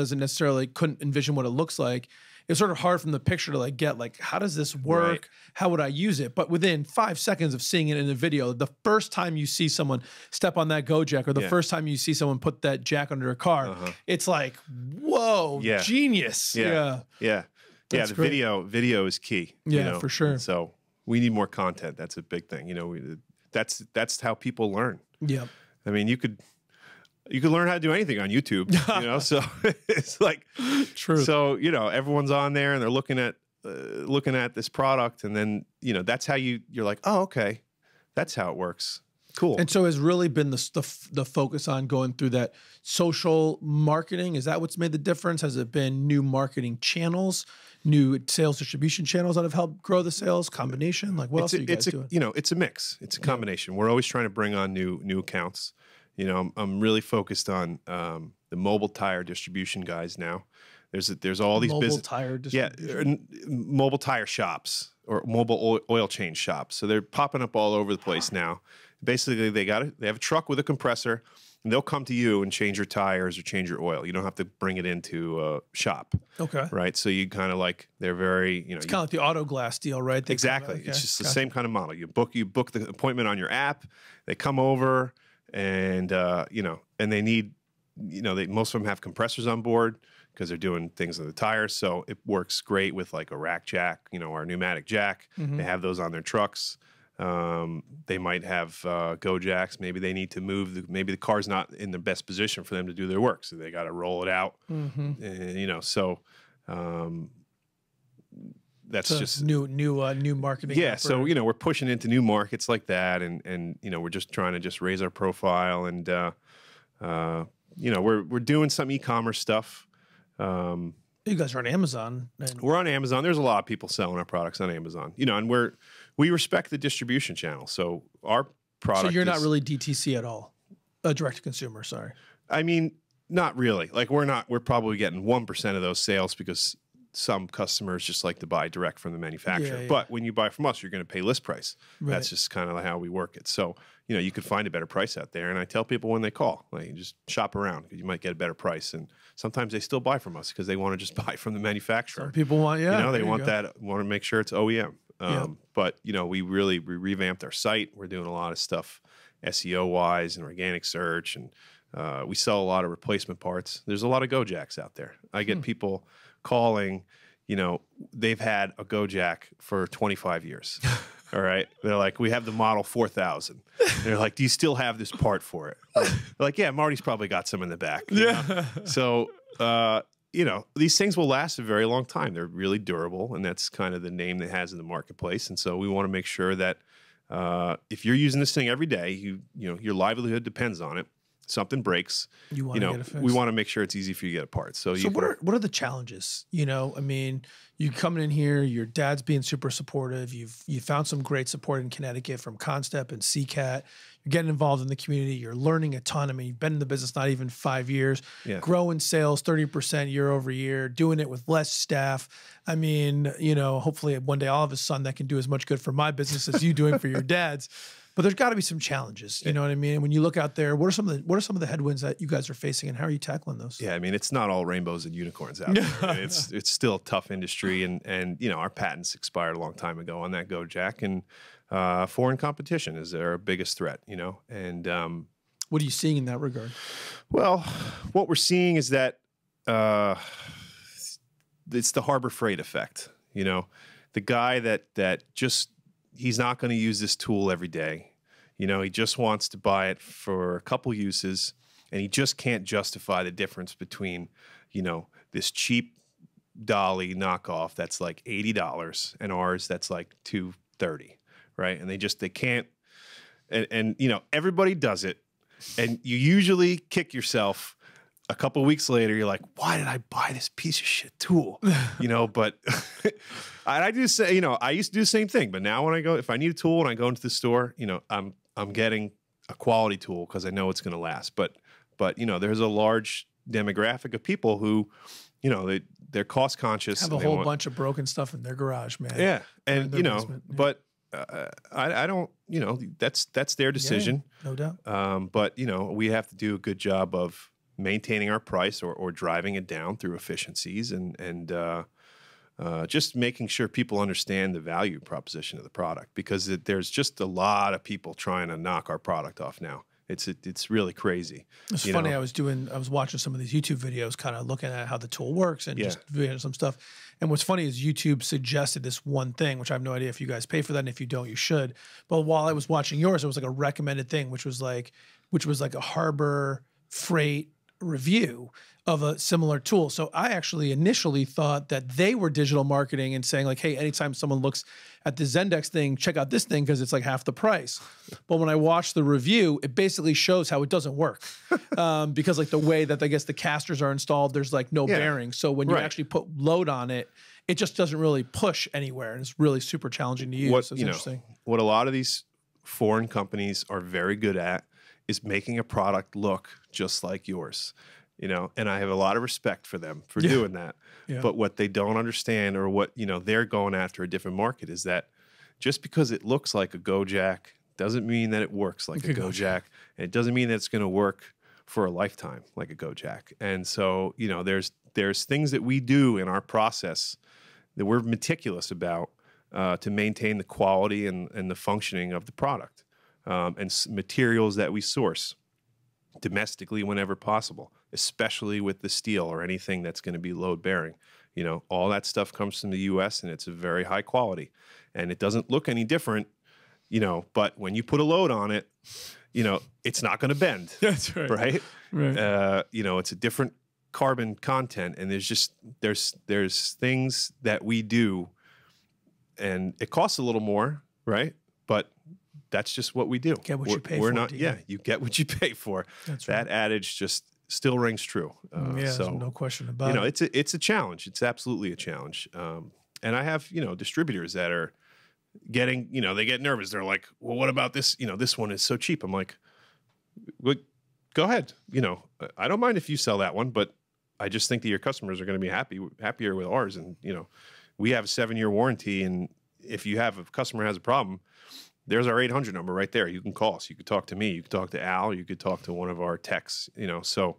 couldn't envision what it looks like. It's sort of hard from the picture to get how does this work? Right. How would I use it? But within 5 seconds of seeing it in the video, the first time you see someone step on that go jack, or the first time you see someone put that jack under a car, it's like, whoa, genius. Yeah. The video is key. Yeah, for sure. So we need more content. That's a big thing. That's how people learn. Yeah. I mean, you could learn how to do anything on YouTube, so it's like, true. So, everyone's on there and they're looking at this product, and then, that's how you're like, oh, okay, that's how it works. Cool. And so has really been the focus on going through that social marketing. Is that what's made the difference? Has it been new marketing channels, new sales distribution channels that have helped grow the sales? Combination? Like, what else are you guys doing? It's a mix. It's a combination. We're always trying to bring on new accounts. I'm really focused on the mobile tire distribution guys now. There's all these mobile tire distribution. Yeah, mobile tire shops or mobile oil change shops. So they're popping up all over the place now. Basically, they have a truck with a compressor, and they'll come to you and change your tires or change your oil. You don't have to bring it into a shop. Okay. Right. So you kind of they're very, It's kind of like the auto glass deal, right? Exactly. Okay. It's just the same kind of model. You book the appointment on your app. They come over, and and they need, most of them have compressors on board because they're doing things on the tires. So it works great with like a rack jack, our pneumatic jack. They have those on their trucks. They might have go jacks. Maybe they need to move. Maybe the car's not in the best position for them to do their work, so they got to roll it out. So that's just new marketing. Yeah, effort. So we're pushing into new markets like that, and we're just trying to raise our profile, and we're doing some e-commerce stuff. You guys are on Amazon. We're on Amazon. There's a lot of people selling our products on Amazon. And we respect the distribution channel. So our product. So you're not really DTC at all, direct to consumer. Sorry. I mean, not really. Like we're probably getting 1% of those sales because some customers just like to buy direct from the manufacturer. Yeah. But when you buy from us, you're going to pay list price. Right. That's just kind of how we work it. So you could find a better price out there. And I tell people when they call, just shop around because you might get a better price. And sometimes they still buy from us because they want to just buy from the manufacturer. Some people want, they want to make sure it's OEM. But we revamped our site. We're doing a lot of stuff SEO wise and organic search, and we sell a lot of replacement parts. There's a lot of go jacks out there. I get people calling, they've had a go jack for 25 years. All right. They're like, we have the model 4000. They're like, do you still have this part for it? They're like, yeah, Marty's probably got some in the back. Yeah. So, these things will last a very long time. They're really durable, and that's kind of the name that has in the marketplace. And so we want to make sure that if you're using this thing every day, your livelihood depends on it. Something breaks, you want to get it fixed. We want to make sure it's easy for you to get a part. So what are the challenges? I mean, you coming in here, your dad's being super supportive. You found some great support in Connecticut from Constep and CCAT. You're getting involved in the community. You're learning a ton. I mean, you've been in the business not even 5 years, growing sales 30% year over year, doing it with less staff. I mean, hopefully one day I'll have a son that can do as much good for my business as you doing for your dad's. But there's got to be some challenges. You know what I mean? When you look out there, what are some of the headwinds that you guys are facing, and how are you tackling those? Yeah, I mean, it's not all rainbows and unicorns out there. I mean, it's still a tough industry, and you know, our patents expired a long time ago on that GoJack, and foreign competition is our biggest threat. You know, and what are you seeing in that regard? well, what we're seeing is that it's the Harbor Freight effect. You know, the guy that just he's not going to use this tool every day. You know, he just wants to buy it for a couple uses, and he just can't justify the difference between, you know, this cheap Dolly knockoff that's like $80 and ours that's like $230, right? And they can't, and you know, everybody does it, and you usually kick yourself a couple weeks later. You're like, why did I buy this piece of shit tool? You know, but I do say, you know, I used to do the same thing, but now when I go, if I need a tool and I go into the store, you know, I'm getting a quality tool because I know it's going to last. But you know, there's a large demographic of people who, you know, they're cost conscious. Have a whole bunch of broken stuff in their garage, man. Yeah, and you know, basement, yeah. but I don't, you know, that's their decision. Yeah, no doubt. But you know, we have to do a good job of maintaining our price or driving it down through efficiencies and just making sure people understand the value proposition of the product, because there's just a lot of people trying to knock our product off now. It's really crazy. It's funny. Know? I was watching some of these YouTube videos, kind of looking at how the tool works and just doing some stuff. And what's funny is YouTube suggested this one thing, which I have no idea if you guys pay for that, and if you don't, you should. But while I was watching yours, it was like a recommended thing, which was like a Harbor Freight review of a similar tool. So I actually initially thought that they were digital marketing and saying like, hey, anytime someone looks at the Zendex thing, check out this thing because it's like half the price. But when I watched the review, it basically shows how it doesn't work because like the way that I guess the casters are installed, there's like no bearing. So when you actually put load on it, it just doesn't really push anywhere, and it's really super challenging to use. So it's interesting. What a lot of these foreign companies are very good at is making a product look just like yours, you know, and I have a lot of respect for them for doing that. Yeah. But what they don't understand, or what, you know, they're going after a different market, is that just because it looks like a GoJack doesn't mean that it works like a GoJack, and it doesn't mean that it's going to work for a lifetime like a GoJack. And so, you know, there's things that we do in our process that we're meticulous about to maintain the quality and the functioning of the product. And materials that we source domestically whenever possible, especially with the steel or anything that's going to be load bearing. You know, all that stuff comes from the U.S. and it's a very high quality, and it doesn't look any different, you know, but when you put a load on it, you know, it's not going to bend. That's right. Right. Right. You know, it's a different carbon content, and there's things that we do, and it costs a little more, right? But that's just what we do. Get what you pay for. You get what you pay for. That's that adage just still rings true. So no question about it. You know, it. it's a challenge. It's absolutely a challenge. And I have, you know, distributors that are getting, you know, they get nervous. They're like, well, what about this? You know, this one is so cheap. I'm like, well, go ahead. You know, I don't mind if you sell that one, but I just think that your customers are going to be happier with ours. And, you know, we have a 7-year warranty, and if a customer has a problem, there's our 800 number right there. You can call us. You could talk to me. You could talk to Al. You could talk to one of our techs. You know, so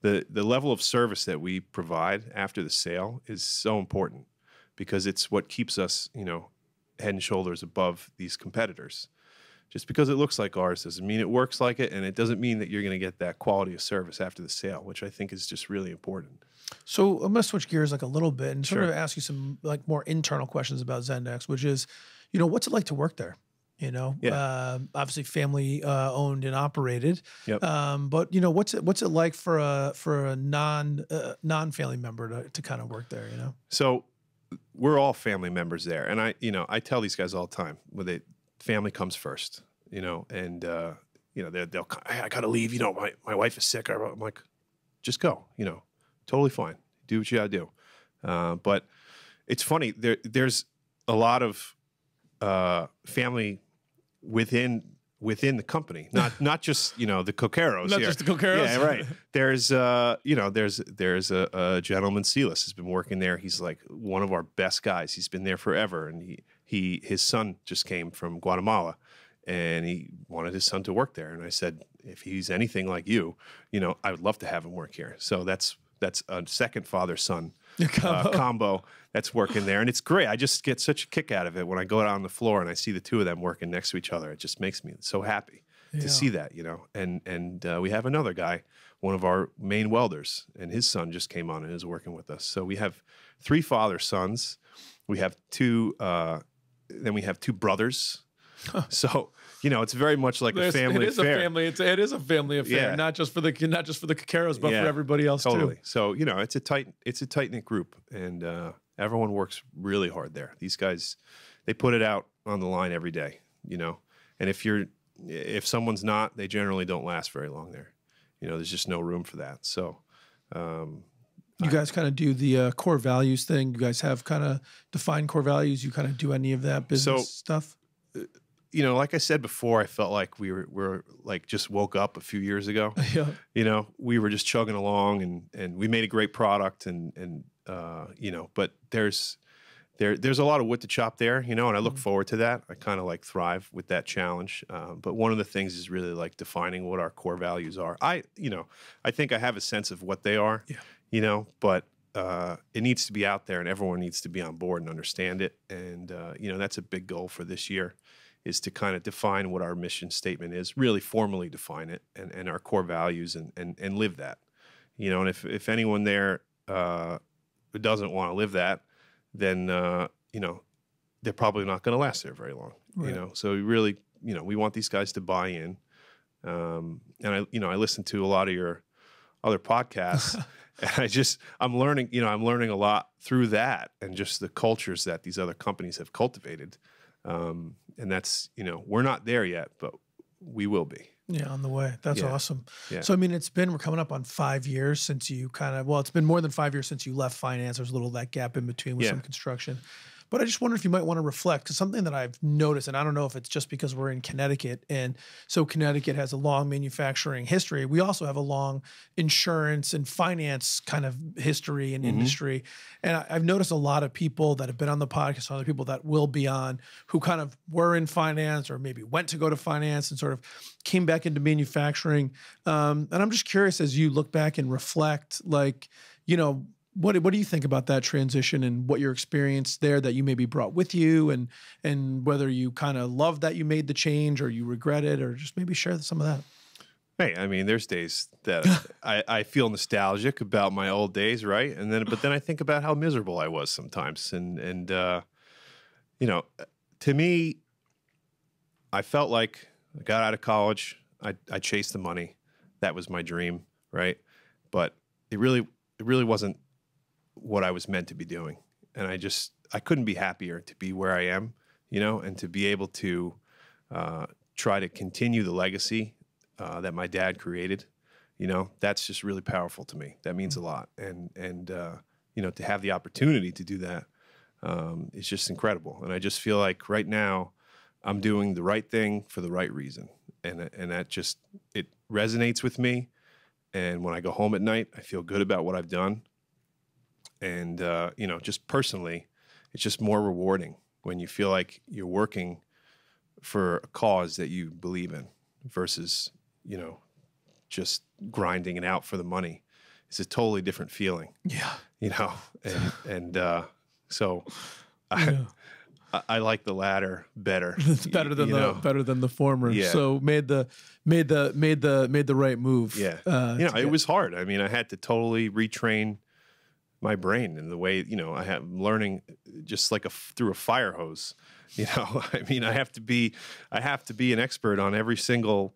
the level of service that we provide after the sale is so important, because it's what keeps us, you know, head and shoulders above these competitors. Just because it looks like ours doesn't mean it works like it, and it doesn't mean that you're going to get that quality of service after the sale, which I think is just really important. So I'm going to switch gears like a little bit and sort of ask you some like more internal questions about Zendex, which is, you know, what's it like to work there? You know, obviously family owned and operated. Yep. But you know, what's it like for a non-family member to kind of work there? You know, so we're all family members there, and I tell these guys all the time, family comes first. You know, and you know, I gotta leave. You know, my wife is sick. I'm like, just go. You know, totally fine. Do what you gotta do. But it's funny. There's a lot of family within the company, not just, you know, the Coccaros. Not just the Coccaros. Yeah, right. There's you know, there's a gentleman, Silas, has been working there. He's like one of our best guys. He's been there forever, and his son just came from Guatemala, and he wanted his son to work there. And I said, if he's anything like you, I would love to have him work here. So that's a second father-son combo that's working there. And it's great. I just get such a kick out of it when I go out on the floor and I see the two of them working next to each other. It just makes me so happy to see that, And we have another guy, one of our main welders, and his son just came on and is working with us. So we have 3 father-sons. We have 2, then we have 2 brothers. So it's very much like a family affair. It is a family affair, not just for the Coccaros, but for everybody else too. So it's a tight knit group, and everyone works really hard there. These guys, they put it out on the line every day. And if someone's not, they generally don't last very long there. There's just no room for that. So. You guys kind of do the core values thing. You guys have kind of defined core values. You kind of do any of that business stuff? Like I said before, I felt like we're like just woke up a few years ago. Yeah. We were just chugging along and we made a great product and but there's a lot of wood to chop there, and I look forward to that. I kind of like thrive with that challenge. But one of the things is really like defining what our core values are. I think I have a sense of what they are, but it needs to be out there and everyone needs to be on board and understand it. And, that's a big goal for this year, is to kind of define what our mission statement is, really formally define it and our core values and live that, and if anyone there who doesn't want to live that, then, they're probably not going to last there very long, right. So we really, we want these guys to buy in. And I listen to a lot of your other podcasts and I'm learning a lot through that and just the cultures that these other companies have cultivated. And that's, we're not there yet, but we will be. Yeah, on the way. That's awesome. Yeah. So, we're coming up on 5 years since you it's been more than 5 years since you left finance. There's a little that gap in between with some construction. But I just wonder if you might want to reflect, because something that I've noticed, and I don't know if it's just because we're in Connecticut, and so Connecticut has a long manufacturing history. We also have a long insurance and finance kind of history and industry. And I've noticed a lot of people that have been on the podcast, other people that will be on, who kind of were in finance or maybe went to go to finance and sort of came back into manufacturing. And I'm just curious, as you look back and reflect, what do you think about that transition and what your experience there that you maybe brought with you, and whether you kind of love that you made the change or you regret it, or just maybe share some of that? Hey, there's days that I feel nostalgic about my old days, right? But then I think about how miserable I was sometimes. And to me, I felt like I got out of college. I chased the money. That was my dream, right? But it really wasn't what I was meant to be doing. And I couldn't be happier to be where I am, and to be able to try to continue the legacy that my dad created. That's just really powerful to me. That means a lot. And to have the opportunity to do that is just incredible. And I just feel like right now I'm doing the right thing for the right reason. And that just, it resonates with me. And when I go home at night, I feel good about what I've done. And, just personally, it's just more rewarding when you feel like you're working for a cause that you believe in versus, just grinding it out for the money. It's a totally different feeling. Yeah. So I like the latter better. It's better than the former. Yeah. So made the right move. Yeah. It was hard. I had to totally retrain my brain in the way, I'm learning just like through a fire hose. I have to be an expert on every single,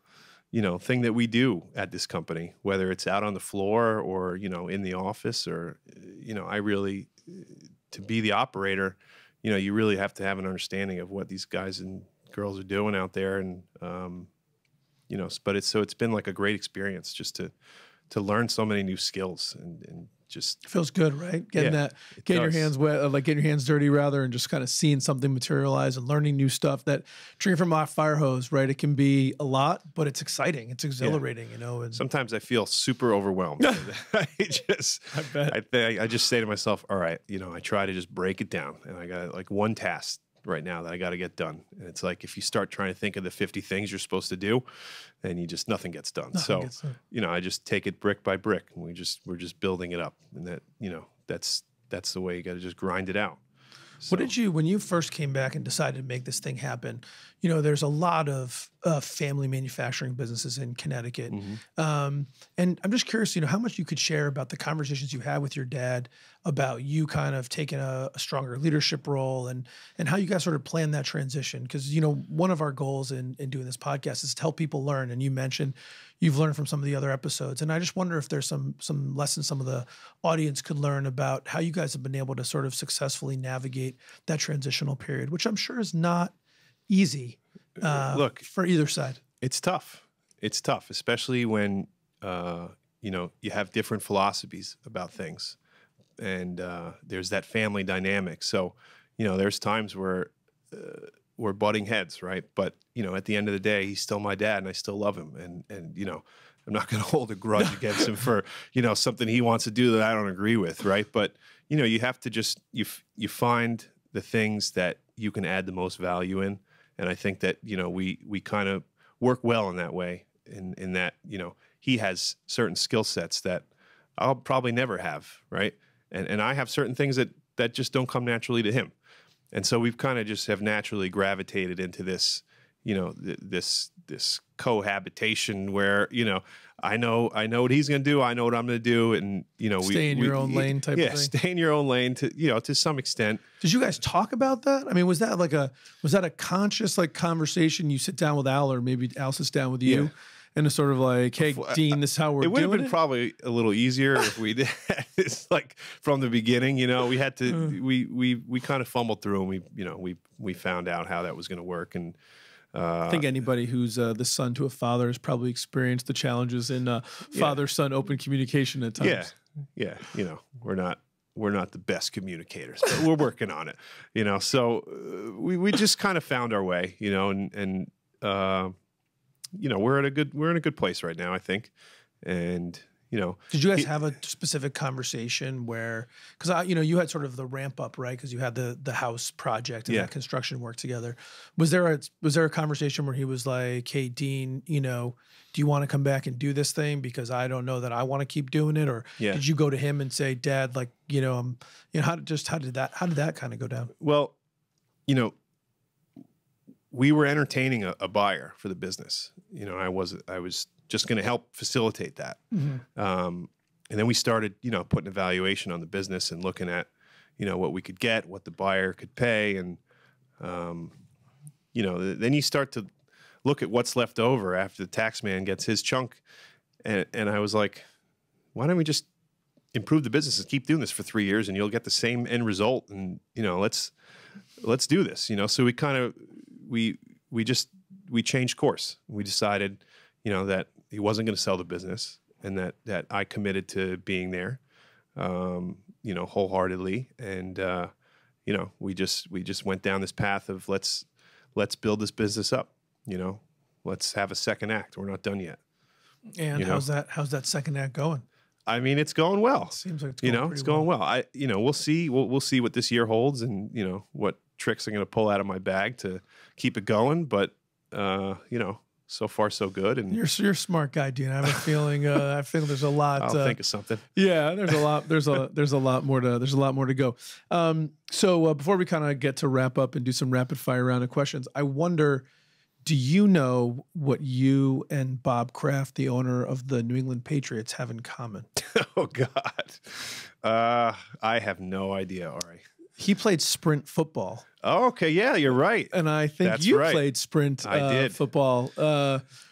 thing that we do at this company, whether it's out on the floor or, in the office or, I really, to be the operator, you really have to have an understanding of what these guys and girls are doing out there. And, but it's been like a great experience just to learn so many new skills and just it feels good, right? Getting your hands wet, getting your hands dirty rather, and just kind of seeing something materialize and learning new stuff. That drinking from a fire hose, right? It can be a lot, but it's exciting. It's exhilarating, And sometimes I feel super overwhelmed. I bet. I just say to myself, all right, I try to just break it down, and I got like one task right now that I got to get done. And it's like, if you start trying to think of the 50 things you're supposed to do, then nothing gets done. Nothing gets done. I just take it brick by brick, and we're just building it up. And that, that's the way you got to just grind it out. So. What did you, when you first came back and decided to make this thing happen, there's a lot of family manufacturing businesses in Connecticut. And I'm just curious, how much you could share about the conversations you had with your dad about you kind of taking a stronger leadership role and how you guys sort of planned that transition. Because, one of our goals in doing this podcast is to help people learn. And you mentioned you've learned from some of the other episodes. And I just wonder if there's some lessons some of the audience could learn about how you guys have been able to sort of successfully navigate that transitional period, which I'm sure is not easy Look, for either side. It's tough. It's tough, especially when, you have different philosophies about things. And there's that family dynamic. So, there's times where we're butting heads, right? But, at the end of the day, he's still my dad and I still love him. And I'm not going to hold a grudge against him for, something he wants to do that I don't agree with, right? But, you have to just, you find the things that you can add the most value in. And I think that, we kind of work well in that way, in that, he has certain skill sets that I'll probably never have, right? And I have certain things that just don't come naturally to him. And so we've kind of just have naturally gravitated into this, this cohabitation where, I know what he's going to do. I know what I'm going to do. And, stay in your own lane type of thing. Yeah, stay in your own lane to some extent. Did you guys talk about that? I mean, was that a conscious conversation? You sit down with Al, or maybe Al sits down with you? Yeah. And it's sort of like, hey, Dean, this is how we're doing it. It would have been probably a little easier if we did. It's like from the beginning, we had to, we kind of fumbled through, and we found out how that was going to work. And I think anybody who's the son to a father has probably experienced the challenges in father-son open communication at times. Yeah. We're not the best communicators, but we're working on it. So we just kind of found our way, and we're in a good place right now, I think. And, did you guys have a specific conversation where, because you had sort of the ramp up, right? Because you had the house project and that construction work together. Was there a conversation where he was like, hey, Dean, do you want to come back and do this thing? Because I don't know that I want to keep doing it. Or did you go to him and say, Dad, how did that kind of go down? Well, we were entertaining a buyer for the business. I was just going to help facilitate that. And then we started, putting a valuation on the business and looking at, what we could get, what the buyer could pay. And, then you start to look at what's left over after the tax man gets his chunk. And I was like, why don't we just improve the business and keep doing this for 3 years, and you'll get the same end result. And, let's do this, so we kind of, we changed course. We decided, that he wasn't going to sell the business, and that I committed to being there, wholeheartedly. And, we just went down this path of let's build this business up, let's have a second act. We're not done yet. And how's that second act going? I mean, it's going well. Seems like it's going well. We'll see. We'll see what this year holds, and what tricks I'm going to pull out of my bag to keep it going. But so far so good. And you're a smart guy, Dean. I have a feeling. I feel there's a lot. I'll think of something. Yeah, there's a lot. There's a lot more to go. So before we kind of get to wrap up and do some rapid fire round of questions, I wonder, do you know what you and Bob Kraft, the owner of the New England Patriots, have in common? Oh God, I have no idea. Ari. He played sprint football. Oh, okay. Yeah, you're right. And I think That's you right. played sprint I did. football,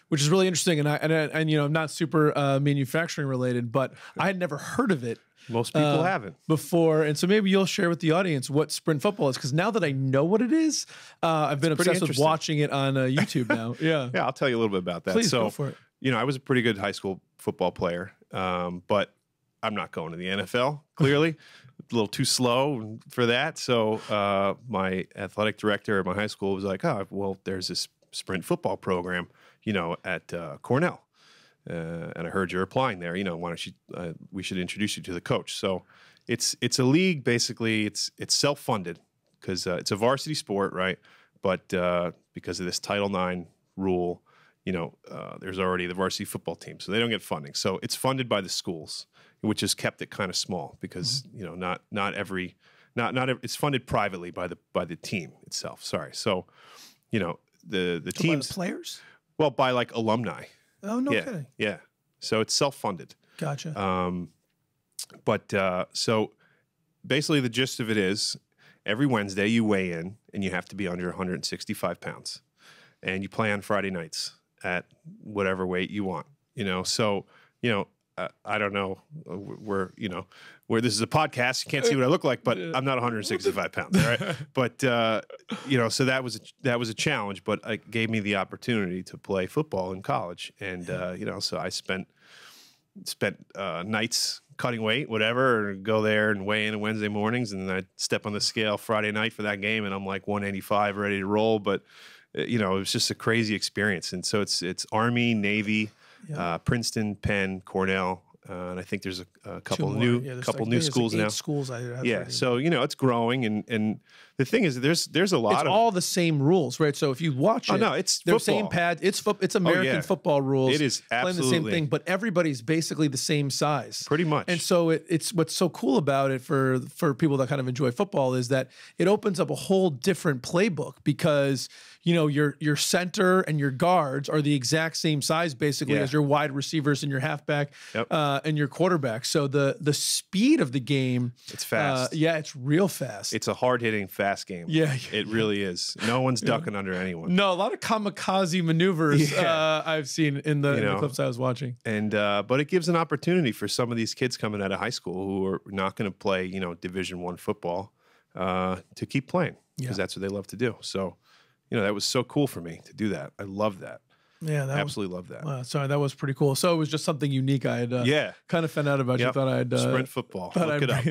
which is really interesting. And I'm not super manufacturing related, but I had never heard of it. Most people haven't before. And so maybe you'll share with the audience what sprint football is. Because now that I know what it is, I've been obsessed with watching it on YouTube now. Yeah. Yeah, I'll tell you a little bit about that. Please go for it. I was a pretty good high school football player, but I'm not going to the NFL, clearly. A little too slow for that. So my athletic director at my high school was like, oh, well, there's this sprint football program, at Cornell. And I heard you're applying there. Why don't you? We should introduce you to the coach. So it's a league. Basically, it's self-funded. because it's a varsity sport, right? But because of this Title IX rule, there's already the varsity football team, so they don't get funding. So it's funded by the schools, which has kept it kind of small because not every it's funded privately by the team itself. Sorry, so the teams, by the players. Well, by like alumni. Oh, no kidding. Yeah. So it's self-funded. Gotcha. So basically the gist of it is every Wednesday you weigh in and you have to be under 165 pounds, and you play on Friday nights at whatever weight you want. So I don't know where this is a podcast. You can't see what I look like, but I'm not 165 pounds, right? But so that was a challenge, but it gave me the opportunity to play football in college, and so I spent nights cutting weight, whatever, or go there and weigh in on Wednesday mornings, and then I'd step on the scale Friday night for that game, and I'm like 185, ready to roll. But it was just a crazy experience, and so it's Army, Navy. Princeton, Penn, Cornell, and I think there's a couple new schools now. Schools, so it's growing, and the thing is, there's a lot of all the same rules, right? So if you watch it, it's they're football. same pad. It's American football rules. It is absolutely playing the same thing, but everybody's basically the same size, pretty much. And so it's what's so cool about it for people that kind of enjoy football is that it opens up a whole different playbook because your center and your guards are the exact same size basically as your wide receivers and your halfback and your quarterback. So the speed of the game, it's fast. It's real fast. It's a hard-hitting, fast game. Yeah. It really is. No one's ducking under anyone. No, a lot of kamikaze maneuvers I've seen in the clips I was watching. And but it gives an opportunity for some of these kids coming out of high school who are not going to play, Division I football to keep playing because that's what they love to do. So that was so cool for me to do that. I love that. Yeah, absolutely love that. Sorry, that was pretty cool. So it was just something unique I had kind of found out about. You thought I'd sprint football. Look it up.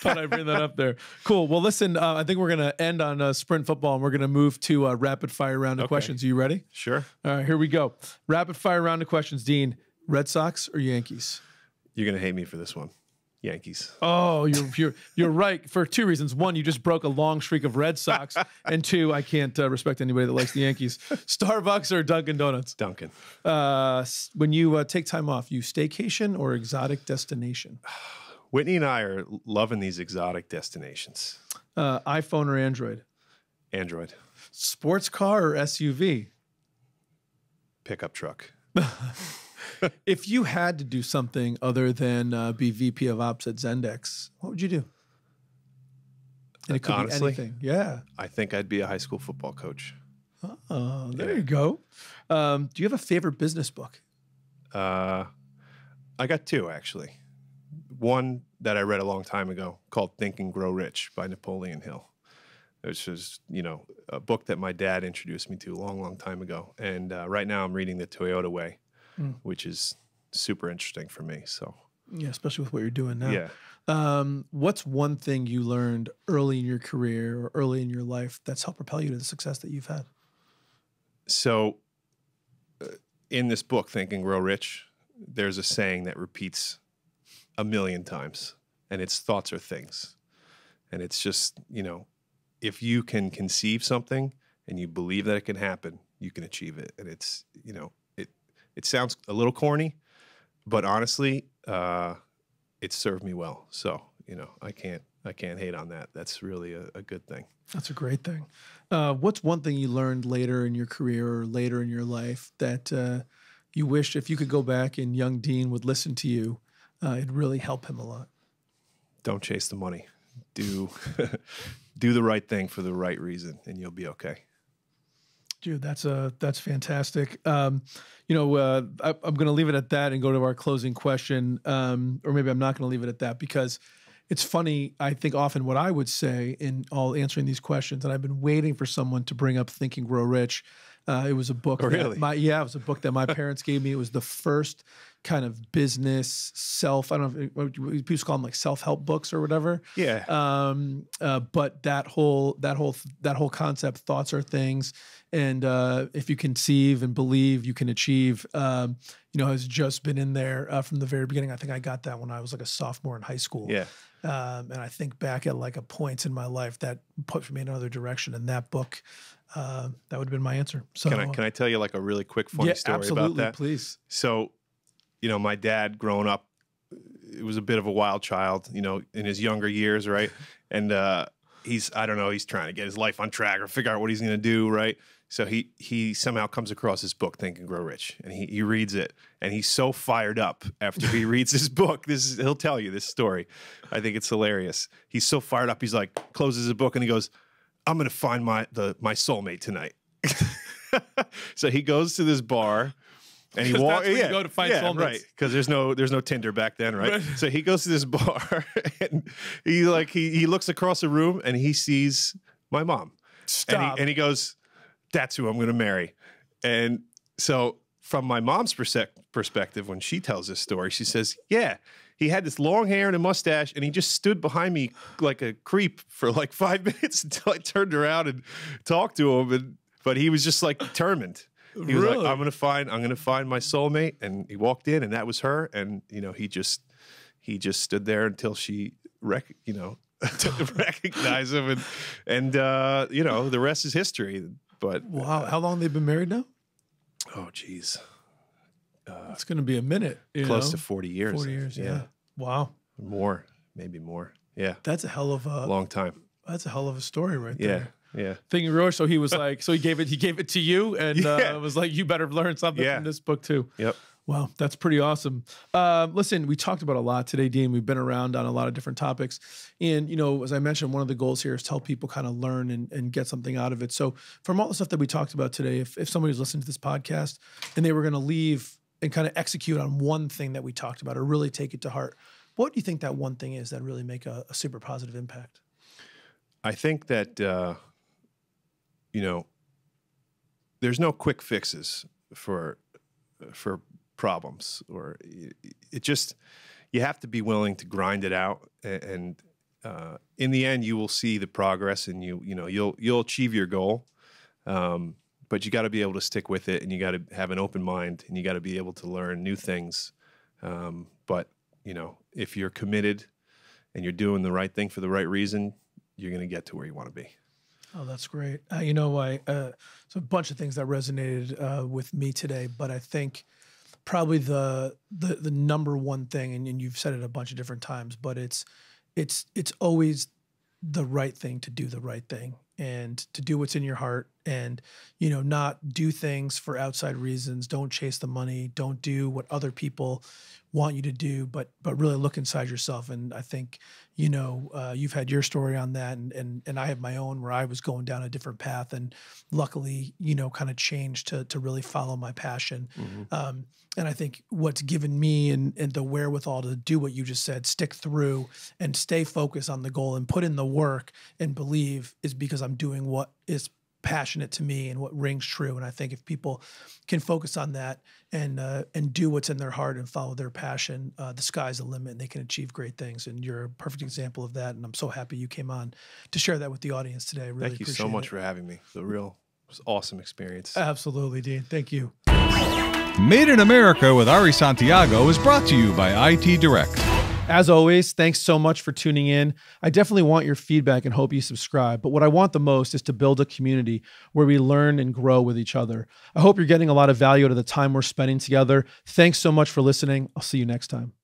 Thought I'd bring that up there. Cool. Well, listen, I think we're going to end on sprint football, and we're going to move to a rapid fire round of questions. Are you ready? Sure. All right, here we go. Rapid fire round of questions. Dean, Red Sox or Yankees? You're going to hate me for this one. Yankees. Oh, you're right for two reasons. One, you just broke a long streak of Red Sox, and two, I can't respect anybody that likes the Yankees. Starbucks or Dunkin' Donuts? Dunkin'. When you take time off, you staycation or exotic destination? Whitney and I are loving these exotic destinations. iPhone or Android? Android. Sports car or SUV? Pickup truck. If you had to do something other than be VP of Ops at Zendex, what would you do? And it could Honestly, be anything. Yeah. I think I'd be a high school football coach. Oh, there you go. Do you have a favorite business book? I got two, actually. One that I read a long time ago called Think and Grow Rich by Napoleon Hill. It was, a book that my dad introduced me to a long, long time ago. And right now I'm reading The Toyota Way. Which is super interesting for me. So yeah, especially with what you're doing now. Yeah. What's one thing you learned early in your career or early in your life that's helped propel you to the success that you've had? So in this book, Think and Grow Rich, there's a saying that repeats 1,000,000 times, and it's thoughts are things. And it's just, if you can conceive something and you believe that it can happen, you can achieve it. And it's, it sounds a little corny, but honestly, it served me well. So, I can't hate on that. That's really a good thing. That's a great thing. What's one thing you learned later in your career or later in your life that you wish if you could go back and young Dean would listen to you, it'd really help him a lot? Don't chase the money. Do the right thing for the right reason, and you'll be okay. Dude, that's fantastic. I'm going to leave it at that and go to our closing question. Or maybe I'm not going to leave it at that because it's funny. I think often what I would say in all answering these questions, and I've been waiting for someone to bring up Think and Grow Rich. It was a book. Oh, really? It was a book that my parents gave me. It was the first kind of business I don't know if people call them like self-help books or whatever. Yeah. But that whole concept, thoughts are things. And if you conceive and believe, you can achieve, has just been in there from the very beginning. I think I got that when I was like a sophomore in high school. Yeah. And I think back at like a point in my life that put me in another direction. And that book, that would have been my answer. So can I tell you like a really quick funny story about that? Please. So, my dad growing up, it was a bit of a wild child, in his younger years, right? And he's trying to get his life on track or figure out what he's going to do, right? So he somehow comes across this book, Think and Grow Rich, and he reads it, and he's so fired up after he reads this book. He'll tell you this story. I think it's hilarious. He's so fired up. He's like, closes the book and he goes, "I'm going to find my soulmate tonight." So he goes to this bar. And he walks. You go to find soulmates, right? Because there's no Tinder back then, right? So he goes to this bar, and he looks across the room, and he sees my mom. Stop. And he goes, "That's who I'm going to marry." And so, from my mom's perspective, when she tells this story, she says, "Yeah, he had this long hair and a mustache, and he just stood behind me like a creep for like 5 minutes until I turned around and talked to him, but he was just like determined." He was like, I'm gonna find my soulmate, and he walked in, and that was her. And he just stood there until she recognized him, and the rest is history. But wow, how long they've been married now? Oh, geez, it's gonna be a minute. Close to 40 years. 40 years, yeah. Wow, maybe more. Yeah, that's a hell of a long time. That's a hell of a story, right there. Yeah. Think and Grow. So he was like, he gave it to you, and was like, you better learn something from this book too. Yep. Wow, that's pretty awesome. Listen, we talked about a lot today, Dean. We've been around on a lot of different topics. And, as I mentioned, one of the goals here is to help people kind of learn and get something out of it. So from all the stuff that we talked about today, if somebody was listening to this podcast and they were going to leave and kind of execute on one thing that we talked about or really take it to heart, what do you think that one thing is that really make a super positive impact? I think that, there's no quick fixes for problems, or you have to be willing to grind it out, and in the end you will see the progress, and you'll achieve your goal, but you got to be able to stick with it, and you got to have an open mind, and you got to be able to learn new things, but if you're committed and you're doing the right thing for the right reason, you're going to get to where you want to be. Oh, that's great. So a bunch of things that resonated with me today, but I think probably the number one thing, and you've said it a bunch of different times, but it's always the right thing to do the right thing, and to do what's in your heart, and not do things for outside reasons. Don't chase the money. Don't do what other people want you to do, but really look inside yourself. And I think you've had your story on that, and I have my own, where I was going down a different path, and luckily kind of changed to really follow my passion. Mm-hmm. And I think what's given me and the wherewithal to do what you just said, stick through and stay focused on the goal and put in the work and believe, is because I'm doing what is passionate to me and what rings true. And I think if people can focus on that and do what's in their heart and follow their passion, the sky's the limit, and they can achieve great things. And you're a perfect example of that. And I'm so happy you came on to share that with the audience today. I really Thank you so much for having me. It was an awesome experience. Absolutely, Dean. Thank you. Made in America with Ari Santiago is brought to you by IT Direct. As always, thanks so much for tuning in. I definitely want your feedback and hope you subscribe. But what I want the most is to build a community where we learn and grow with each other. I hope you're getting a lot of value out of the time we're spending together. Thanks so much for listening. I'll see you next time.